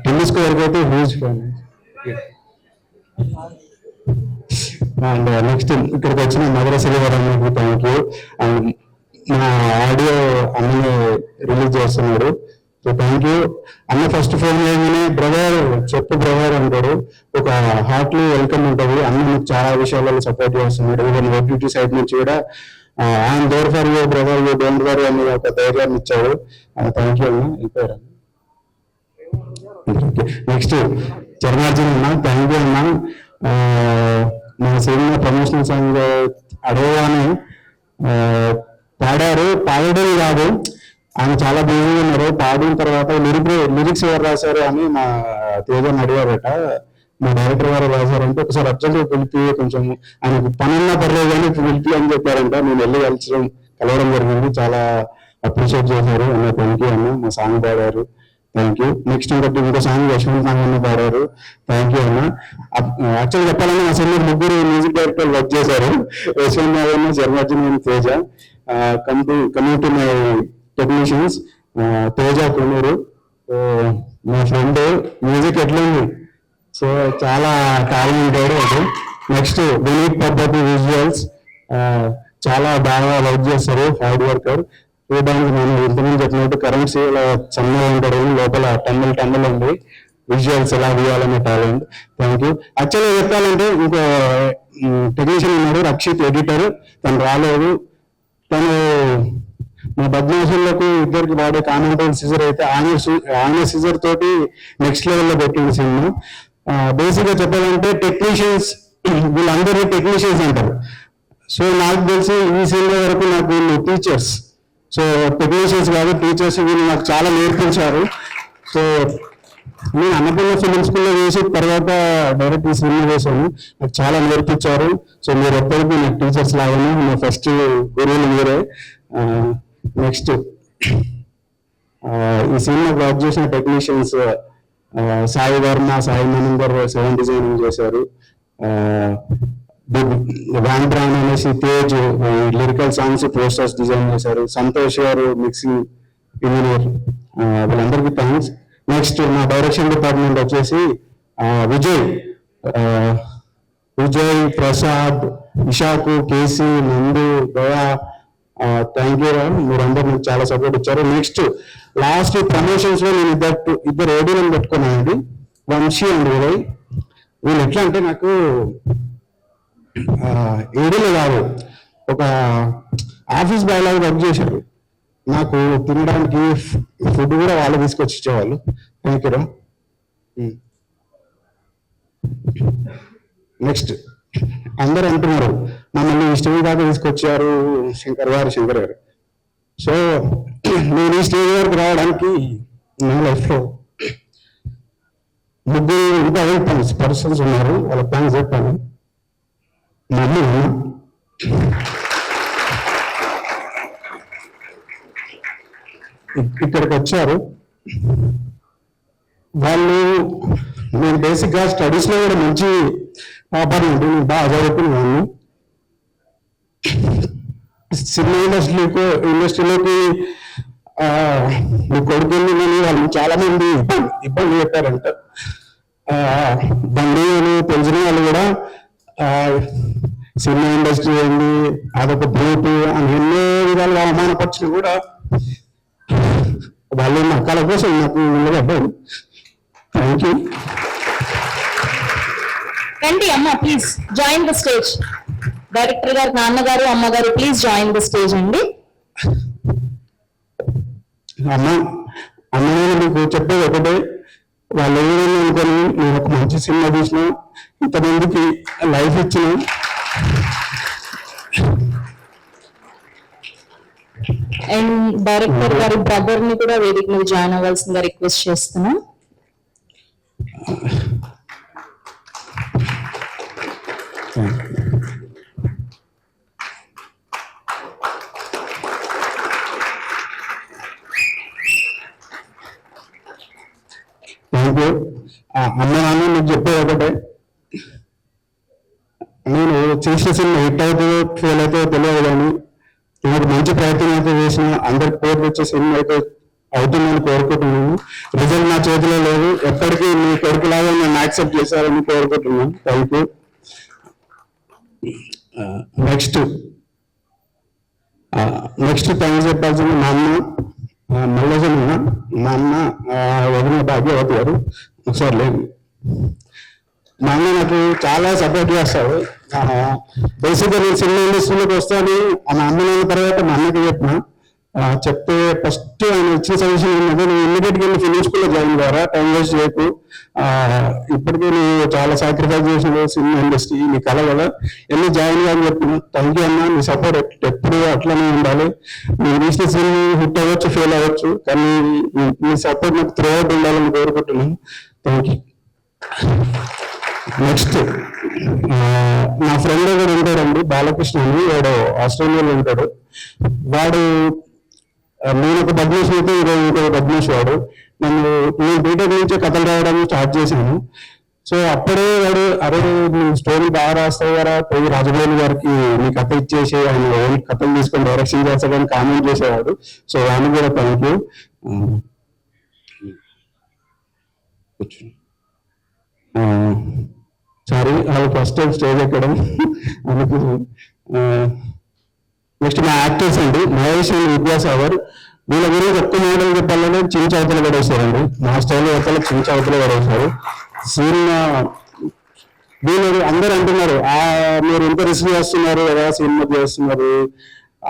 టెన్నిస్ స్క్వేర్ కి అయితే హ్యూజ్ ఫ్యాన్. అండ్ నెక్స్ట్ ఇక్కడికి వచ్చిన నగరశ్రీ గారు థ్యాంక్ యూ. మా ఆడియో అన్నీ రిలీజ్ చేస్తున్నారు. సో థ్యాంక్ యూ అన్న. ఫస్ట్ ఫోన్ చేయగానే బ్రదర్ బ్రదర్ అంటారు, ఒక హార్ట్లీ వెల్కమ్ ఉంటుంది. అన్న మీకు చాలా విషయాలలో సపోర్ట్ చేస్తున్నాడు. ఈవెన్ ఓటీటీ సైడ్ నుంచి కూడా ఆయన there for you brother, you don't worry అని ఒక ధైర్యాన్ని ఇచ్చాడు. థ్యాంక్ యూ అన్న. వెళ్ళిపోయారు. నెక్స్ట్ చరణార్జున్ అన్న, థ్యాంక్ యూ అన్న. మన సినిమా ప్రమోషనల్ సాంగ్ అడగగానే పాడడం కాదు, ఆయన చాలా బిజీగా ఉన్నారు. పాడిన తర్వాత లిరిక్స్ ఎవరు రాశారు అని మా తేజని అడిగారట. మా డైరెక్టర్ గారు రాశారంటే ఒకసారి అర్జెంట్ పిలిపి కొంచెం ఆయనకు పనున్నా పర్లేదు కానీ పిలిపి అని చెప్పారంట. నేను వెళ్ళి కలవడం జరిగింది. చాలా అప్రిషియేట్ చేశారు అన్న. Thank you anna. మా సాంగ్ పాడారు, థ్యాంక్ యూ. నెక్స్ట్ ఇంకో సాంగ్ యశ్వంత్ సాంగ్ అన్న పాడారు, థ్యాంక్ యూ అన్న. యాక్చువల్ చెప్పాలని మా సినిమా 3 మ్యూజిక్ డైరెక్టర్లు వర్క్ చేశారు, Yashwanth Narayana, Sharmarjun and Teja. Coming to my technicians, Teja Konuru. మా ఫ్రెండ్ మ్యూజిక్ ఎట్లుంది, సో చాలా టాలెంటెడ్. అది నెక్స్ట్ వినీత్ పద్ధతి విజువల్స్ చాలా బాగా వర్క్ చేస్తారు, హార్డ్ వర్కర్. చూడడానికి నేను ఇంతకుముందు చెప్పినట్టు కరెన్సీ ఇలా సన్నగా ఉంటాడు, లోపల టన్నులు ఉంది. విజువల్స్ ఎలా తీయాలనే టాలెంట్. Thank you. యాక్చువల్గా చెప్పాలంటే ఇంకో టెక్నీషియన్ ఉన్నాడు రక్షిత్, ఎడిటర్. తను రాలేదు. తను మా బద్మాషులకు ఇద్దరికి వాడే కామెంటరీ సిజర్ అయితే ఆయన సిజర్ తోటి నెక్స్ట్ లెవెల్లో పెట్టింది సినిమా. బేసిక్గా చెప్పాలంటే టెక్నీషియన్స్ వీళ్ళందరూ టెక్నీషియన్స్ అంటారు. సో నాకు తెలిసి ఈ సినిమా వరకు నాకు వీళ్ళు టీచర్స్. సో టెక్నీషియన్స్ కాదు, టీచర్స్. వీళ్ళు నాకు చాలా నేర్పించారు. సో నేను అన్నపూర్ణ ఫిలిం స్కూల్లో చేసి తర్వాత డైరెక్ట్ ఈ సినిమా చేశాను. నాకు చాలా నేర్పించారు. సో మీరు ఎప్పటికీ నాకు టీచర్స్ లాగానే నా ఫస్ట్ గురువులు మీరే. నెక్స్ట్ ఈ సినిమా వర్క్ చేసిన technicians Sai Varma, Sai Maninder sound designing చేశారు. వ్యాన్ బ్రాన్ అనేసి Tej lyrical songs posters design చేశారు. సంతోష్ గారు మిక్సింగ్ ఇంజనీర్. వీళ్ళందరికీ థ్యాంక్స్. నెక్స్ట్ నా డైరెక్షన్ డిపార్ట్మెంట్ వచ్చేసి విజయ్, ప్రసాద్, ఇషాకు, కేసీ, నందు, దయా. Thank you. మీరందరూ నాకు చాలా సపోర్ట్ ఇచ్చారు. నెక్స్ట్ లాస్ట్ ప్రమోషన్స్ లో నేను ఇద్దరు ఏడీలను పెట్టుకున్నానండి, వంశీ అండ్ విజయ్. వీళ్ళు ఎట్లా అంటే నాకు ఏడీలు కాదు, ఒక ఆఫీస్ బాయ్ లాగా వర్క్ చేశారు. నాకు తినడానికి ఫుడ్ కూడా వాళ్ళు తీసుకొచ్చి ఇచ్చేవాళ్ళు. Thank you. నెక్స్ట్ అందరూ అంటున్నారు మమ్మల్ని ఈ స్టేజ్ దాకా తీసుకొచ్చారు శంకర్ గారు. సో నేను ఈ స్టేజ్ వరకు రావడానికి నా లైఫ్లో ముగ్గురు ఇంపార్టెంట్ పర్సన్స్ ఉన్నారు. వాళ్ళ థ్యాంక్స్ చెప్పాను. మా అమ్మ ఇక్కడికి వచ్చారు. వాళ్ళు నేను బేసిక్గా స్టడీస్లో కూడా మంచి టాపర్ ఉంటుంది, బాగా చదువుకున్నాను. సినిమా ఇండస్ట్రీలోకి మీ కొడుకుని వాళ్ళు చాలా మంది ఇబ్బంది పెట్టారంట. బంధువులు తెలిసిన వాళ్ళు కూడా సినిమా ఇండస్ట్రీ ఏంది, అదొక బ్రూట్ అని ఎన్నో విధాలుగా అవమానపరిచిన కూడా వాళ్ళు నా కళ కోసం నాకు నిలబడ్డారు. Thank you. రండి అమ్మ, please join the stage. Director గారు, నాన్నగారు, అమ్మగారు, ప్లీజ్ జాయిన్ ద స్టేజ్ అండి. అమ్మ మీకు చెప్పేది ఒకటే, వాళ్ళు ఏదైనా అనుకొని నేను ఒక మంచి సినిమా తీసిన, ఇంతమందికి లైఫ్ ఇచ్చిన. అండ్ డైరెక్టర్ గారి బ్రదర్ ని కూడా వేదిక మీద జాయిన్ అవ్వాల్సిందిగా రిక్వెస్ట్ చేస్తున్నాం. Thank you. అమ్మ నాన్న మీకు చెప్పేది ఒకటే, నేను చేసిన సినిమా హిట్ అవుతుందో ఫెయిల్ అవుతుందో తెలియదు, కానీ నాకు మంచి ప్రయత్నం అయితే చేసిన అందరికి పేరు వచ్చే సినిమా అయితే అవుతుందని కోరుకుంటున్నాను. రిజల్ట్ నా చేతిలో లేదు. ఎప్పటికీ మీ కొడుకులాగా నన్ను యాక్సెప్ట్ చేశారని కోరుకుంటున్నాను. Thank you. నెక్స్ట్ థ్యాంక్స్ చెప్పాల్సింది మా అన్న మల్లజన్న, మా అన్న వదిన భాగ్యవతి గారు. ఒకసారి లేదు, మా అన్న నాకు చాలా సపోర్ట్ చేస్తాడు. బేసిక్గా నేను సినిమా ఇండస్ట్రీలోకి వస్తాను మా అమ్మ నాన్న తర్వాత మా అన్నకి చెప్తే ఫస్ట్ ఆయన ఇచ్చిన సజెషన్ ఏంటంటే నువ్వు ఇమ్మీడియట్గా వెళ్ళి ఫిలిం స్కూల్లో జాయిన్ కారా, టైం వేస్ట్ చేయకు. ఇప్పటికే నువ్వు చాలా సాక్రిఫైస్ చేసిన సినిమా ఇండస్ట్రీ, నీ కళ కదా, వెళ్ళి జాయిన్ కాని చెప్పిన. థ్యాంక్ యూ అన్న. నీ సపోర్ట్ ఎప్పుడు అట్లనే ఉండాలి. నువ్వు తీసిన సినిమా హిట్ అవ్వచ్చు, ఫెయిల్ అవ్వచ్చు, కానీ నీ సపోర్ట్ నాకు త్రూ అవుట్ ఉండాలని కోరుకుంటున్నాను. Thank you. నెక్స్ట్ నా ఫ్రెండ్ కూడా ఉంటాడండి, బాలకృష్ణ అని, వాడు ఆస్ట్రేలియాలో ఉంటాడు. వాడు నేను ఒక బద్మాష్ అయితే ఇంకొక బద్మాష్ వాడు. నేను బీటెక్ నుంచే కథలు రాయడం స్టార్ట్ చేశాను. సో అప్పుడే వాడు అరే నువ్వు స్టోరీ బాగా రాస్తావు కదా, పోయి రాజమౌళి గారికి నీ కథ ఇచ్చేసి ఆయన ఓన్ కథలు తీసుకొని డైరెక్షన్ చేస్తాడని కామెంట్ చేసేవాడు. సో ఆయన కూడా థ్యాంక్ యూ. కూర్చోండి. సారీ వాళ్ళు ఫస్ట్ టైం స్టేజ్ ఎక్కడం అందుకు. నెక్స్ట్ మా యాక్టర్స్ అండి, మహేష్ అండ్ విద్యాసాగర్. వీళ్ళ గురించి ఒక్క మోడల్ చెప్పాలంటే చిన్న చవతలు పడేశారండి. మా స్టైల్లో చెప్పాలి చిన్న చవతలు పడేశారు. సినిమా వీళ్ళు అందరూ అంటున్నారు మీరు ఇంత రిస్క్ చేస్తున్నారు కదా, సినిమా చేస్తున్నారు,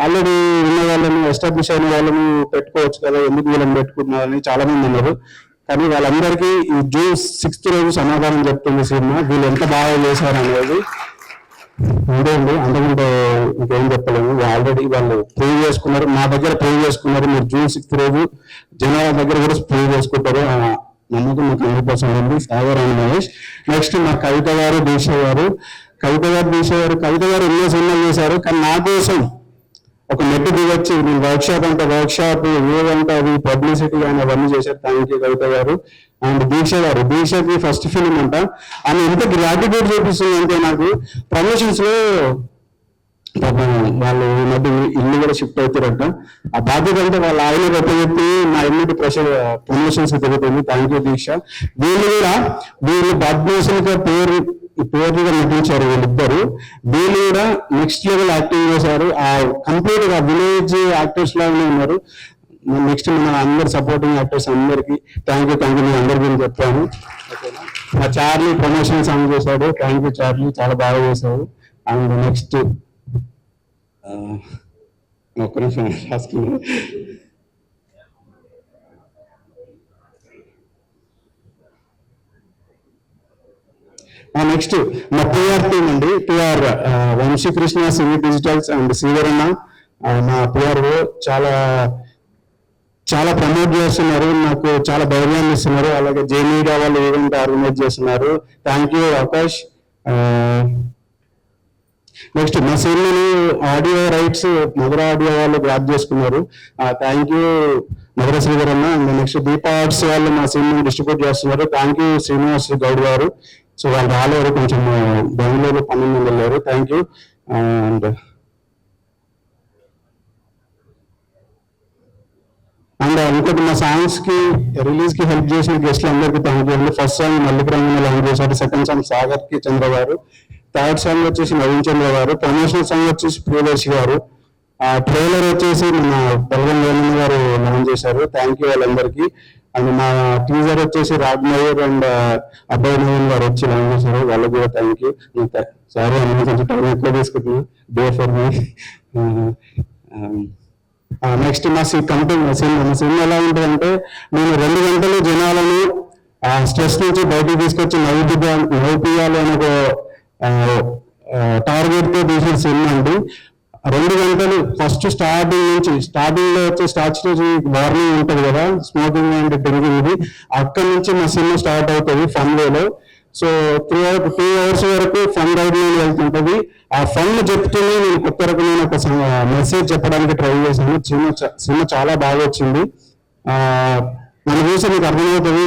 ఆల్రెడీ ఉన్న వాళ్ళని ఎస్టాబ్లిష్ అయిన వాళ్ళని పెట్టుకోవచ్చు కదా, ఎందుకు వీళ్ళని పెట్టుకుంటున్నారని చాలా మంది ఉన్నారు. కానీ వాళ్ళందరికీ ఈ జూన్ 6th రోజు సమాధానం చెప్తుంది సినిమా, వీళ్ళు ఎంత బాగా చేశారు అనేది. అంతే అండి, అంతకంటే ఇంకేం చెప్పలేము. ఆల్రెడీ వాళ్ళు ప్రూవ్ చేసుకున్నారు, మా దగ్గర ప్రూవ్ చేసుకున్నారు. మీరు జూన్ 6th రోజు జనాల దగ్గర కూడా ప్రూవ్ చేసుకుంటారు, నమ్మకం మాకు 100% ఉంది. సాగర్ అండ్ మహేష్. నెక్స్ట్ మా కవిత గారు, దీక్ష గారు. కవిత గారు ఎన్నో సినిమాలు చేశారు, కానీ నా కోసం ఒక మెట్టు దిగొచ్చి నేను వర్క్షాప్ ఏదంటే అది పబ్లిసిటీ కానీ అవన్నీ చేశారు. థ్యాంక్ యూ కవిత గారు. అండ్ దీక్షకి ఫస్ట్ ఫిలిం అంట. ఆమె ఎంత గ్రాటిట్యూడ్ చూపిస్తుంది అంటే నాకు ప్రమోషన్స్ లో వాళ్ళు ఈ మధ్య ఇల్లు కూడా షిఫ్ట్ అవుతారంట. ఆ బాధ్యత అంటే వాళ్ళ ఆయన చెప్పి నా ఇల్లు ప్రమోషన్స్ తిరుగుతుంది. థ్యాంక్ యూ దీక్ష. వీళ్ళు పద్మభూషణ్ గా పేరుగా నటించారు వీళ్ళిద్దరు. వీళ్ళు కూడా నెక్స్ట్ లెవెల్ యాక్టింగ్ చేశారు. ఆ కంప్లీట్ గా విలేజ్ యాక్టర్స్ లాగానే ఉన్నారు. నెక్స్ట్ మన అందరు సపోర్టింగ్ యాక్టర్స్ అందరికి థ్యాంక్ యూ నేను అందరి గురించి చెప్తాను. మా చార్లీ ప్రమోషన్ సాంగ్ చేశాడు. థ్యాంక్ యూ చార్లీ, చాలా బాగా చేశాడు. అండ్ నెక్స్ట్ ఒక్క నిమిషం రాసుకున్నాను. నెక్స్ట్ మా పిఆర్ టీమ్ అండి. PR Vamsikrishna, CV digitals and Srivarana మా పిఆర్ఓ చాలా ప్రమోట్ చేస్తున్నారు, నాకు చాలా ధైర్యాన్ని ఇస్తున్నారు. అలాగే జే మీడియా వాళ్ళు ఈవెంట్ ఆర్గనైజ్ చేస్తున్నారు. Thank you Akash. నెక్స్ట్ మా సినిమాని ఆడియో రైట్స్ మధుర ఆడియో వాళ్ళు గ్రాప్ చేసుకున్నారు. Thank you Madhura Sridharanna. And next Deepa arts వాళ్ళు మా సినిమాని డిస్ట్రిబ్యూట్ చేస్తున్నారు. థ్యాంక్ యూ శ్రీనివాస్ గౌడ్ గారు. సో వాళ్ళు రాలేరు, కొంచెం బెంగళూరు పనులు వెళ్ళారు. Thank you. అండ్ ఇంకోటి మా సాంగ్స్ కి రిలీజ్ కి హెల్ప్ చేసిన గెస్ట్లు అందరికీ థ్యాంక్ యూ అండి. ఫస్ట్ సాంగ్ మల్లికరంగంలో లాంచ్ చేశారు. సెకండ్ సాంగ్ సాగర్ కి చంద్ర గారు. థర్డ్ సాంగ్ వచ్చేసి నవీన్ చంద్ర గారు. ప్రమోషనల్ సాంగ్ వచ్చేసి ప్రియదర్శి గారు. ట్రైలర్ వచ్చేసి మన బలగం వేణు గారు లాంచ్ చేశారు. థ్యాంక్ యూ వాళ్ళందరికీ. అండ్ మా టీజర్ వచ్చేసి రాజ్మయూర్ అండ్ అబ్బాయి నవీన్ గారు వచ్చి లాంచ్ చేశారు, వాళ్ళకి కూడా థ్యాంక్ యూ. సారీ అన్న కొంచెం టైం ఎక్కువ తీసుకుంటున్నా, డే ఫర్ మీ. నెక్స్ట్ మా సినిమా ఎలా ఉంటుందంటే, నేను 2 గంటలు జనాలను స్ట్రెస్ నుంచి బయటకు తీసుకొచ్చి నవ్వుపియాలి అనే ఒక టార్గెట్ తో తీసిన సినిమా అండి. 2 గంటలు ఫస్ట్ స్టార్టింగ్ లో వచ్చే స్టార్ట్ స్టేజ్ వార్నింగ్ ఉంటుంది కదా, స్మోకింగ్ అండ్ డ్రింకింగ్, ఇది అక్కడి నుంచి మా సినిమా స్టార్ట్ అవుతుంది ఫన్ వేలో. సో 2 hours వరకు ఫన్ రైడ్ మీద వెళ్తుంటది. ఆ ఫన్ చెప్తూనే నేను కొత్త రకమైన ఒక మెసేజ్ చెప్పడానికి ట్రై చేశాను. సినిమా చాలా బాగా వచ్చింది. మన చూసి మీకు అర్థమవుతుంది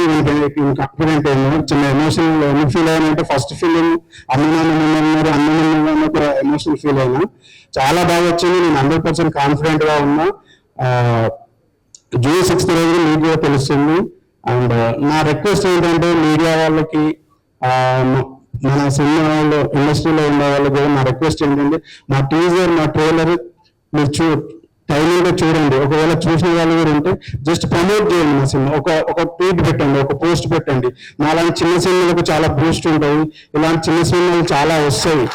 కాన్ఫిడెంట్ ఏమో. చిన్న ఎమోషనల్ ఎన్ని ఫీల్ అయినంటే ఫస్ట్ ఫిలిం అన్నన్నారు ఒక ఎమోషనల్ ఫీల్ అయినా. చాలా బాగా వచ్చింది. నేను 100% కాన్ఫిడెంట్ గా ఉన్నా. జూన్ 6th రోజు మీకు కూడా తెలుస్తుంది. అండ్ నా రిక్వెస్ట్ ఏంటంటే మీడియా వాళ్ళకి, మన సినిమా వాళ్ళు ఇండస్ట్రీలో ఉన్న వాళ్ళకి కూడా నా రిక్వెస్ట్ ఏంటంటే, మా టీజర్ మా ట్రైలర్ మీరు టైమింగ్ చూడండి. ఒకవేళ చూసిన వాళ్ళు కూడా ఉంటే జస్ట్ ప్రమోట్ చేయండి మా సినిమా. ఒక ట్వీట్ పెట్టండి, ఒక పోస్ట్ పెట్టండి. నాలాంటి చిన్న సినిమాలకు చాలా బూస్ట్ ఉంటాయి, ఇలాంటి చిన్న సినిమాలు చాలా వస్తాయి.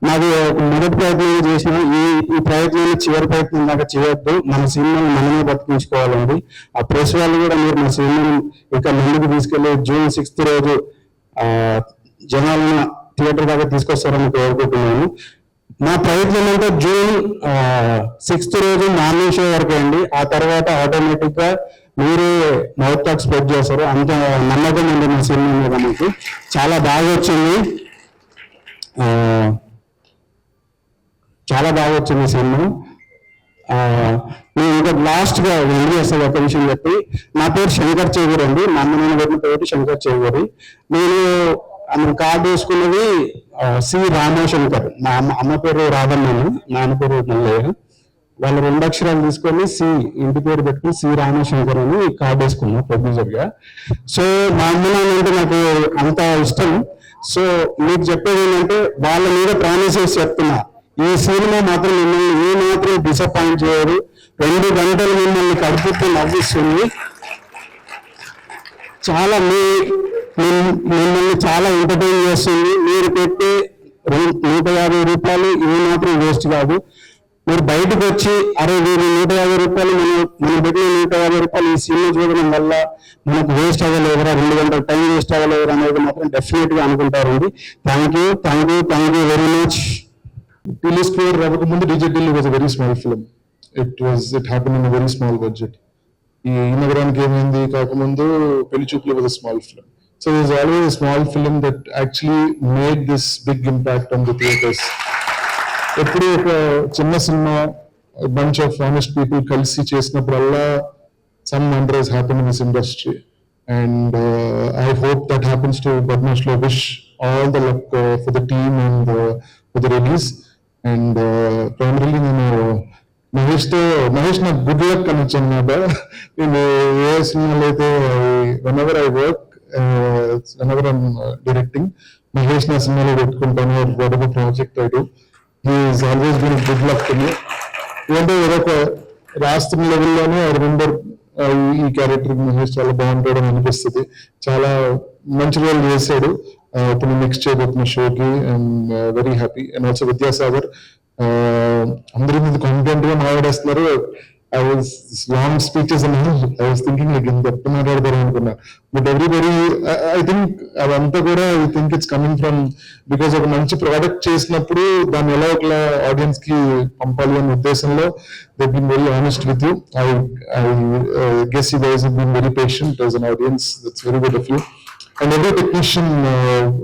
నాకు మొదటి ప్రయత్నం చేసిన ఈ ప్రయత్నాన్ని చివరి ప్రయత్నం దాకా చేయొద్దు. మన సినిమాని మనమే బతికించుకోవాలండి. ఆ ప్రెస్ వాళ్ళు కూడా మీరు మన సినిమాని ఇంకా ముందుకు తీసుకెళ్లి జూన్ 6th రోజు జనాలను థియేటర్ దాకా తీసుకొస్తారని కోరుకుంటున్నాను. నా ప్రయత్నం అంటే జూన్ 6th రోజు మార్నింగ్ షో వరకు అండి. ఆ తర్వాత ఆటోమేటిక్ గా మీరు మౌత్ టాక్ స్ప్రెడ్ చేస్తారు. అంత నమ్మకం ఉంది మా సినిమా మీద. మనకి చాలా బాగా వచ్చింది, చాలా బాగా వచ్చింది సినిమా. నేను ఇంకా లాస్ట్ గా ఎండ్ చేస్తాను ఒక విషయం చెప్పి. నా పేరు శంకర్ చేగూరి అండి. మా అమ్మ నాన్న పెట్టిన పేరు శంకర్ చేగూరి. నేను కార్డు వేసుకున్నది సి రామశంకర్. మా అమ్మ పేరు రాధమ్మను, నాన్న పేరు మల్లయ్య. వాళ్ళ 2 అక్షరాలు తీసుకొని సి ఇంటి పేరు పెట్టుకుని సి రామశంకర్ అని కార్డు వేసుకున్నా ప్రొడ్యూసర్ గా. సో మా అమ్మ నాన్న అంటే నాకు అంత ఇష్టం. సో మీకు చెప్పేది ఏంటంటే వాళ్ళ మీద ప్రామిస్ చేసి చెప్తున్నా, ఈ సినిమా మాత్రం మిమ్మల్ని ఏ మాత్రం డిసప్పాయింట్ చేయదు. 2 గంటలు మిమ్మల్ని కడుపుతూ నవ్విస్తుంది. చాలా మిమ్మల్ని చాలా ఎంటర్టైన్ చేస్తుంది. మీరు పెట్టే 150 రూపాయలు ఏ మాత్రం వేస్ట్ కాదు. మీరు బయటకు వచ్చి అరే వీరు 150 రూపాయలు మనం పెట్టిన 150 రూపాయలు ఈ సినిమా చూడడం వల్ల మనకు వేస్ట్ అవ్వలేదురా, 2 గంటల టైం వేస్ట్ అవ్వలేదురా అనేది మాత్రం డెఫినెట్ గా అనుకుంటారండి. Thank you very much. Delhi square రాకముందు DJ Delhi was a very small film. It happen in a very small budget. ఈ నగరానికి ఏమైంది కాకముందు పెళ్లి చూపులు was a small film. So it was always a small film that actually made this big impact on the theatres. ఎప్పుడు ఒక చిన్న cinema bunch of honest people కలిసి చేసినప్పుడల్లా some wonder has happen in this industry. And I hope that happens to పద్మాష్ లో. Wish all the luck for the team and for the release. And primarily నేను మహేష్ నాకు గుడ్ లక్ అని వచ్చాను అనమాట. నేను ఏ సినిమాలో అయితే whenever I work, whenever I'm directing, Mahesh నా సినిమాలో పెట్టుకుంటాను. whatever project I do, he is always been good luck to me. ఏంటంటే ఏదొక రాష్ట్రం లెవెల్లోనే ఐ రిమెంబర్ ఈ క్యారెక్టర్ మహేష్ చాలా బాగుంటాడు అని అనిపిస్తుంది. చాలా మంచి రోల్ చేశాడు. ఇప్పుడు నెక్స్ట్ చేయబోతున్న షోకి I'm very happy. And also Vidyasagar అందరి మీద కాన్ఫిడెంట్ గా మాట్లాడేస్తున్నారు. I was long speeches and I was thinking like in that మాట్లాడతారు అనుకున్నా. బట్ ఎవ్రీబడి I think అదంతా కూడా I think it's coming from because ఒక మంచి ప్రోడక్ట్ చేసినప్పుడు దాన్ని ఎలా ఒక ఆడియన్స్ కి పంపాలి అనే ఉద్దేశంలో they've been very honest with you. I guess you guys have been very patient as an audience. That's very good of you. And every technician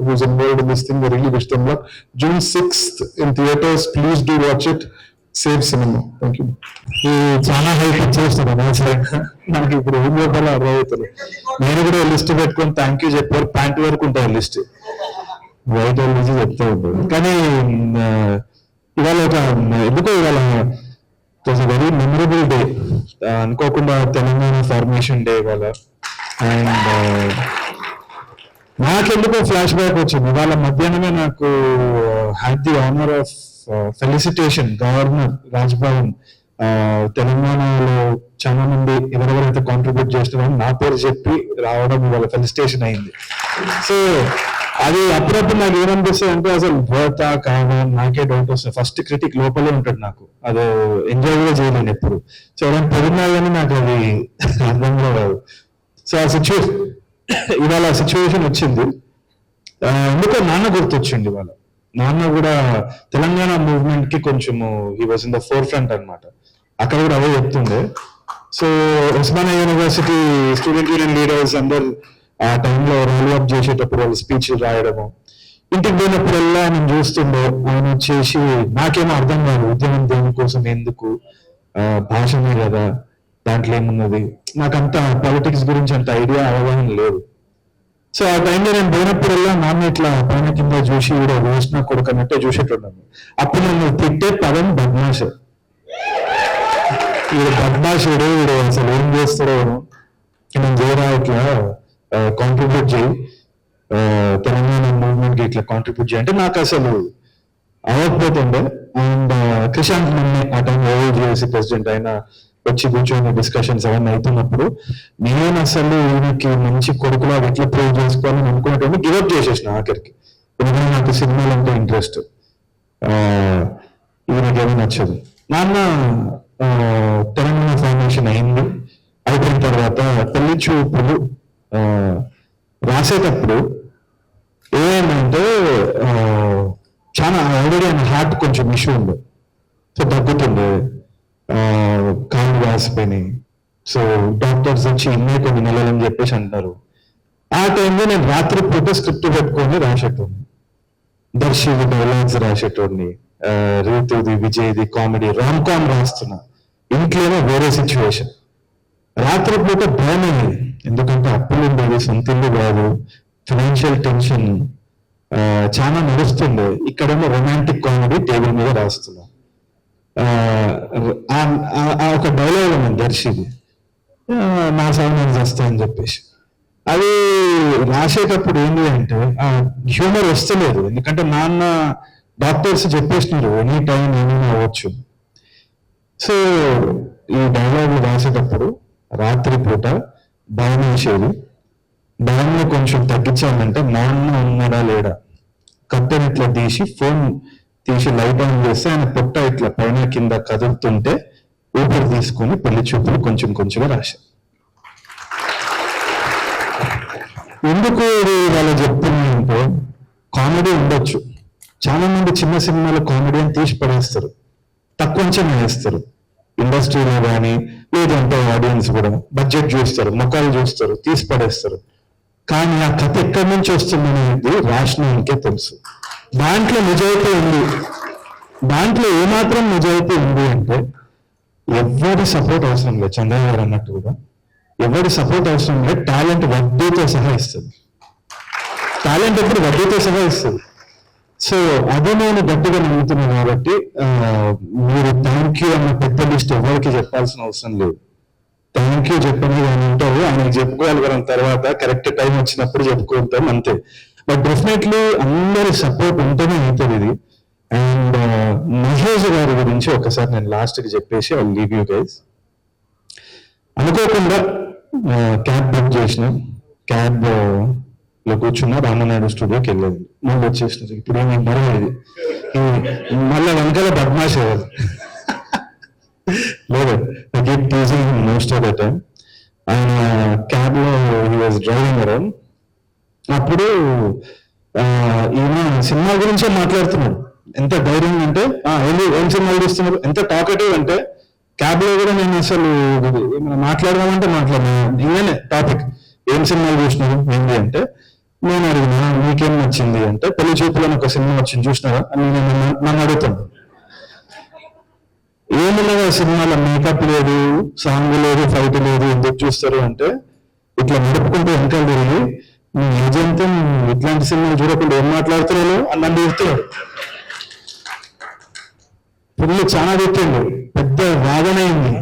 who's involved in this thing, I really wish them luck. June 6th in theaters, please do watch it. Save cinema. Thank you. చాలా హైప్ ఇచ్చేస్తాను నాకు ఇప్పుడు ఏం చెప్పాలో అర్థం అవుతుంది. నేను కూడా లిస్ట్ పెట్టుకొని థ్యాంక్ యూ చెప్పారు. ప్యాంట్ వరకు ఉంటారు లిస్ట్, వైట్ నుంచి చెప్తూ ఉంటారు. కానీ ఇవాళ ఎందుకో ఇవాళ వెరీ మెమరబుల్ డే. అనుకోకుండా తెలంగాణ ఫార్మేషన్ డే ఇవాళ. అండ్ నాకెందుకో ఫ్లాష్ బ్యాక్ వచ్చింది. వాళ్ళ మధ్యాహ్నమే నాకు had the honour of felicitation governor Raj Bhavan తెలంగాణలో చాలా మంది ఎవరెవరైతే కాంట్రిబ్యూట్ చేస్తున్నారో నా పేరు చెప్పి రావడం వాళ్ళ ఫెలిసిటేషన్ అయింది. సో అది అప్పుడప్పుడు నాకు ఏమనిపిస్తుంది అంటే అసలు వర్తా కాదా నాకే డౌట్ వస్తుంది. ఫస్ట్ క్రిటిక్ లోపలే ఉంటాడు నాకు, అది ఎంజాయ్ కూడా చేయలేను ఎప్పుడు. సో ఎవరైనా పొగిడినా కానీ నాకు అది అర్థం కాదు. సో ఆ ఇవాళ సిచ్యువేషన్ వచ్చింది. ఎందుకో నాన్న గుర్తొచ్చింది ఇవాళ. నాన్న కూడా తెలంగాణ మూవ్మెంట్ కి కొంచెము he was in the four front అనమాట. అక్కడ కూడా అవే చెప్తుండే. So Osmania university student union leaders అందరు ఆ టైంలో ర్యాలీ అప్ చేసేటప్పుడు వాళ్ళు స్పీచ్లు రాయడము, ఇంటికి పోయినప్పుడల్లా నేను చూస్తుండే. ఆయన వచ్చేసి నాకేమో అర్థం కాదు, ఉద్యమం దేనికోసం, ఎందుకు, భాషనే కదా, దాంట్లో ఏమున్నది, నాకంత పాలిటిక్స్ గురించి అంత ఐడియా అవగాహన లేదు. సో ఆ టైంలో నేను పోయినప్పుడల్లా నాన్న ఇట్లా పైన కింద చూసి ఈడ వేసిన కొడుకు అన్నట్టే చూసేట్టున్నాను. అప్పుడు నన్ను తిట్టే పదం బద్మాష్. ఈడు బద్మాషుడు, ఈడు అసలు ఏం చేస్తాడో నేను చేయరా, ఇట్లా కాంట్రిబ్యూట్ చేయి, తెలంగాణ మూవ్మెంట్ కి ఇట్లా కాంట్రిబ్యూట్ చేయి అంటే నాకు అసలు అవ్వకపోతుండే. అండ్ క్రిషాంత్ నన్ను ఆ టైం ఓవైజీఎస్సీ ప్రెసిడెంట్ అయినా వచ్చి కూర్చొని డిస్కషన్స్ అవన్నీ అవుతున్నప్పుడు నేను అసలు ఈయనకి మంచి కొడుకులా ఎట్లా ప్రూవ్ చేసుకోవాలని అనుకున్నట్టు గివప్ చేసేసిన ఆఖరికి. ఎందుకంటే నాకు సినిమాలు అంటే ఇంట్రెస్ట్, ఈయనకి ఏమీ నచ్చదు. నాన్న తెలంగాణ ఫార్మేషన్ అయింది. అయిపోయిన తర్వాత పెళ్లి చూపులు రాసేటప్పుడు ఏమంటే చాలా ఆల్రెడీ ఆయన హార్ట్ కొంచెం ఇష్యూ ఉంది. సో తగ్గుతుంది, కాళ్ళు రాసిపోయినాయి. సో డాక్టర్స్ వచ్చి ఇన్నే కొన్ని నెలలు అని చెప్పేసి అంటారు. ఆ టైంలో నేను రాత్రి పూట స్క్రిప్ట్ పెట్టుకొని రాసేటోడిని, దర్శిది డైలాగ్స్ రాసేటోడిని, రీతుది విజయ్ది కామెడీ రామ్ కామ్ రాస్తున్నా. ఇంట్లోనే వేరే సిచ్యువేషన్. రాత్రి పూట భయమైంది, ఎందుకంటే అప్పులు ఉండేది, సొంత ఇల్లు కాదు, ఫైనాన్షియల్ టెన్షన్ చాలా నడుస్తుంది. ఇక్కడేమో రొమాంటిక్ కామెడీ టేబుల్ మీద రాస్తున్నా. ఒక డైలాగ్ ఉంది దర్శిది, నా సాగు నేను చేస్తా అని చెప్పేసి. అది రాసేటప్పుడు ఏంటి అంటే హ్యూమర్ వస్తలేదు, ఎందుకంటే నాన్న డాక్టర్స్ చెప్పేసినారు ఎనీ టైం ఏమైనా అవ్వచ్చు. సో ఈ డైలాగ్ రాసేటప్పుడు రాత్రి పూట భయం వేసేది. భయాన్ని కొంచెం తగ్గించాలంటే నాన్న ఉన్నాడా లేడా కట్టెని ఇట్లా తీసి ఫోన్ తీసి లైట్ ఆన్ చేస్తే ఆయన పొట్ట ఇట్లా పైన కింద కదులుతుంటే ఊపిరి తీసుకొని పెళ్లి చూపులు కొంచెం కొంచెంగా రాశారు. ఎందుకు వాళ్ళు చెప్తున్నాయంటే కామెడీ ఉండొచ్చు, చాలా మంది చిన్న సినిమాలో కామెడీ అని తీసి పడేస్తారు, తక్కువ అంచనా వేస్తారు ఇండస్ట్రీలో కానీ, లేదంటే ఆడియన్స్ కూడా బడ్జెట్ చూస్తారు, ముఖాలు చూస్తారు, తీసి పడేస్తారు. కానీ ఆ కథ ఎక్కడి నుంచి వస్తుందనేది రాసినానికే తెలుసు. దాంట్లో నిజాయితీ ఉంది, దాంట్లో ఏమాత్రం నిజాయితీ ఉంది అంటే ఎవరి సపోర్ట్ అవసరం లేదు. చంద్రయ్య గారు అన్నట్టుగా ఎవరి సపోర్ట్ అవసరం లేదు, టాలెంట్ వడ్డీతో సహా ఇస్తుంది. టాలెంట్ ఎప్పుడు వడ్డీతో సహా ఇస్తుంది. సో అది నేను గట్టిగా నమ్ముతున్నాను కాబట్టి మీరు థ్యాంక్ యూ అన్న పెద్ద లిస్ట్ ఎవరికి చెప్పాల్సిన అవసరం లేదు. థ్యాంక్ యూ చెప్పని అని ఉంటారు, ఆయనకి చెప్పుకోగలిగిన తర్వాత కరెక్ట్ టైం వచ్చినప్పుడు చెప్పుకుంటాం అంతే. బట్ డెఫినెట్లీ అందరి సపోర్ట్ ఉంటేనే అవుతుంది ఇది. అండ్ మహేష్ గారి గురించి ఒకసారి నేను లాస్ట్కి చెప్పేసి ఐ లీవ్ యూ గైస్. అనుకోకుండా క్యాబ్ బుక్ చేసిన, క్యాబ్ లో కూర్చున్న రామనాయుడు స్టూడియోకి వెళ్ళేది, మళ్ళీ వచ్చేసినది. ఇప్పుడు ఏమి మరలేదు, మళ్ళీ వెనకాల బద్మాష్ అయ్యేది. లేదు, I keep teasing most of the time. ఆయన క్యాబ్ లో హీ వాజ్ డ్రైవింగ్ అరౌండ్. అప్పుడు ఈయన సినిమా గురించే మాట్లాడుతున్నాడు. ఎంత ధైర్యం అంటే ఏం సినిమాలు చూస్తున్నారు, ఎంత టాకెటివ్ అంటే క్యాబ్ లో కూడా నేను అసలు మాట్లాడదామంటే మాట్లాడినా ఇంకనే టాపిక్ ఏం సినిమాలు చూసినారు ఏంటి అంటే, నేను అడిగినా మీకేం నచ్చింది అంటే పెళ్లి చూపులని ఒక సినిమా వచ్చింది చూసినారా అని నేను నన్ను అడుగుతాను. ఏమున్నది ఆ సినిమాలో, మేకప్ లేదు, సాంగ్ లేదు, ఫైట్ లేదు, ఎందుకు చూస్తారు అంటే ఇట్లా నడుపుకుంటూ వెనకాల తిరిగి మీ ఏజెంట్ ఇట్లాంటి సినిమాలు చూడకుండా ఏం మాట్లాడుతున్నాను అని నన్ను చెప్తున్నాడు. పిల్లలు చాలా తిట్టిండు, పెద్ద వాదనైంది.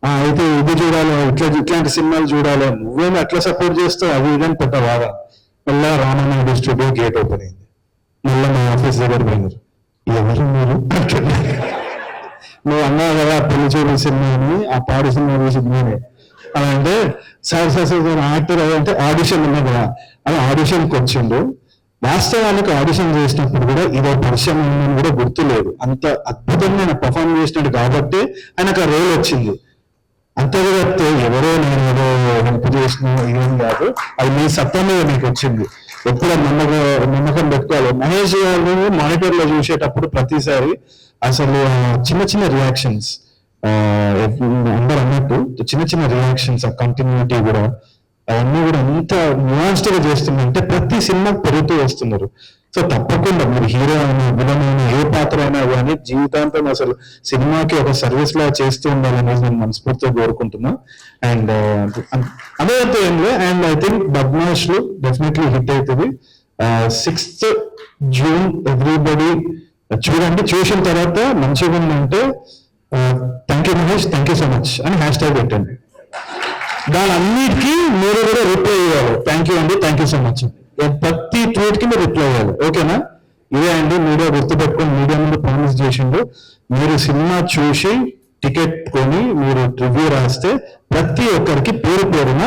అయితే ఇది చూడాలి, ఇట్లాంటి సినిమాలు చూడాలి, నువ్వేమి అట్లా సపోర్ట్ చేస్తావు అది ఇదని పెద్ద వాదన. మళ్ళా రామనాయుడు స్టూడియో గేట్ ఓపెన్ అయింది, మళ్ళీ మా ఆఫీస్ దగ్గర పోయినారు. ఎవరు మీరు, నువ్వు అన్నావు కదా పెళ్లి చూడు సినిమా అని, ఆ పాడు సినిమా చూసింది నేనే అలా అంటే, సార్ యాక్టర్ అంటే ఆడిషన్ ఉన్నా కదా అలా ఆడిషన్కి వచ్చిండు. వాస్తవానికి ఆడిషన్ చేసినప్పుడు కూడా ఇదో పరిశ్రమ ఉందని కూడా గుర్తులేదు, అంత అద్భుతంగా ఆయన పర్ఫామ్ చేసినాడు కాబట్టి ఆయనకు ఆ రోల్ వచ్చింది. అంతర్గత ఎవరో నేను ఏదో హెల్ప్ చేసిన ఏం కాదు, అది మీ సత్తా మీద మీకు వచ్చింది. ఎప్పుడో నమ్మకం పెట్టుకోవాలి. మహేష్ గారు మానిటర్ లో చూసేటప్పుడు ప్రతిసారి అసలు చిన్న చిన్న రియాక్షన్స్, అందరు అన్నట్టు చిన్న చిన్న రియాక్షన్స్, ఆ కంటిన్యూటీ కూడా అవన్నీ కూడా ఎంత న్యూయాన్స్డ్ గా చేస్తుందంటే ప్రతి సినిమా పెరుగుతూ వస్తున్నారు. సో తప్పకుండా మీరు హీరో అయినా విలన్ అయినా ఏ పాత్ర అయినా కానీ జీవితాంతం అసలు సినిమాకి ఒక సర్వీస్ లా చేస్తూ ఉండాలనేది నేను మనస్ఫూర్తిగా కోరుకుంటున్నా. అండ్ అదే ఏంలే. అండ్ ఐ థింక్ బద్మాష్ లో డెఫినెట్లీ హిట్ అవుతుంది. 6th June ఎవ్రీబడి చూడండి, చూసిన తర్వాత మంచిగా ఉందంటే thank you Mahesh, thank you so much అని #, పెట్టండి. దాని అన్నిటికీ మీరు కూడా రిప్లై ఇవ్వాలి, థ్యాంక్ యూ అండి, థ్యాంక్ యూ సో మచ్. ప్రతి ట్వీట్ కి మీరు రిప్లై ఇవ్వాలి, ఓకేనా? ఇదే అండి మీడియా గుర్తుపెట్టుకొని మీడియా ముందు ప్రామిస్ చేసిండు. మీరు సినిమా చూసి టికెట్ కొని మీరు రివ్యూ రాస్తే ప్రతి ఒక్కరికి పేరు పేరున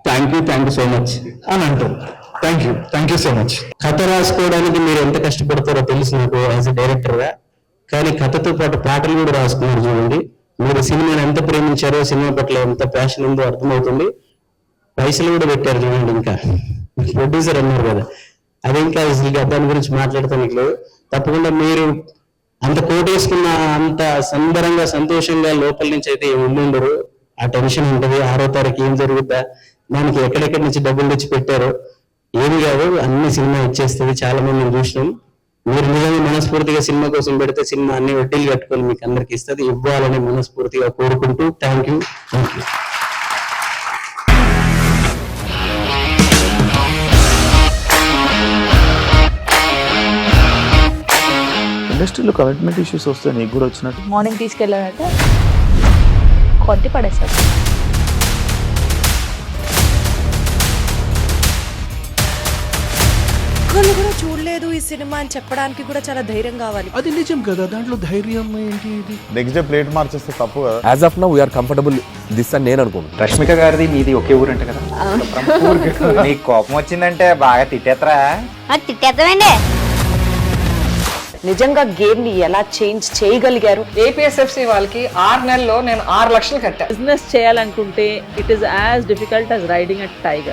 థ్యాంక్ యూ సో మచ్ అని అంటారు. Thank you so much. కథ రాసుకోవడానికి మీరు ఎంత కష్టపడతారో తెలుసు నాకు యాజ్ ఎ డైరెక్టర్ గా, కానీ కథతో పాటు పాటలు కూడా రాసుకున్నారు చూడండి. మీరు సినిమాని ఎంత ప్రేమించారో, సినిమా పట్ల ఎంత ప్యాషన్ ఉందో అర్థమవుతుంది. పైసలు కూడా పెట్టారు చూడండి. ఇంకా ప్రొడ్యూసర్ అన్నారు కదా, అది ఇంకా దాని గురించి మాట్లాడతానికి లేదు. తప్పకుండా మీరు అంత కోటేసుకున్న అంత సంబరంగా సంతోషంగా లోపల నుంచి అయితే ఉండరు. ఆ టెన్షన్ ఉంటుంది, 6వ తారీఖు ఏం జరుగుద్దా, దానికి ఎక్కడెక్కడి నుంచి డబ్బులు తెచ్చి పెట్టారో ఏమి కాదు, అన్ని సినిమా ఇచ్చేస్తుంది. చాలా మంది మేము చూసినాం. మీరు నిజంగా మనస్ఫూర్తిగా సినిమా కోసం పెడితే సినిమా అన్ని వడ్డీలు కట్టుకొని మీకు అందరికి ఇస్తుంది. ఇవ్వాలని మనస్ఫూర్తిగా కోరుకుంటూ థ్యాంక్ యూ. ఇండస్ట్రీలో కమిట్మెంట్ ఇష్యూస్ వస్తే నీకు కూడా వచ్చినట్టు మార్నింగ్ తీసుకెళ్ళాడంటే కొట్టి పడేస్తాడు. ఒక్కళ్ళు కూడా చూడలేదు ఈ సినిమా అని చెప్పడానికి కూడా చాలా ధైర్యం కావాలి. అది నిజం కదా, దాంట్లో ధైర్యం ఏంటి? ఇది నెక్స్ట్ డే ప్లేట్ మార్చేస్తే తప్పు కదా. As of now we are comfortable this అని నేను అనుకుంటున్నాను. రష్మిక గారిది మీది ఒకే ఊరు అంట కదా? నీకు కోపం వచ్చిందంటే బాగా తిట్టేత్తరా? తిట్టేద్దామండి. నిజంగా గేమ్ ని ఎలా చేంజ్ చేయగలిగారు? ఏపీఎస్ఎఫ్సి వాళ్ళకి 6 నెలల్లో నేను 6 లక్షలు కట్టా. బిజినెస్ చేయాలనుకుంటే it is as difficult as riding a tiger.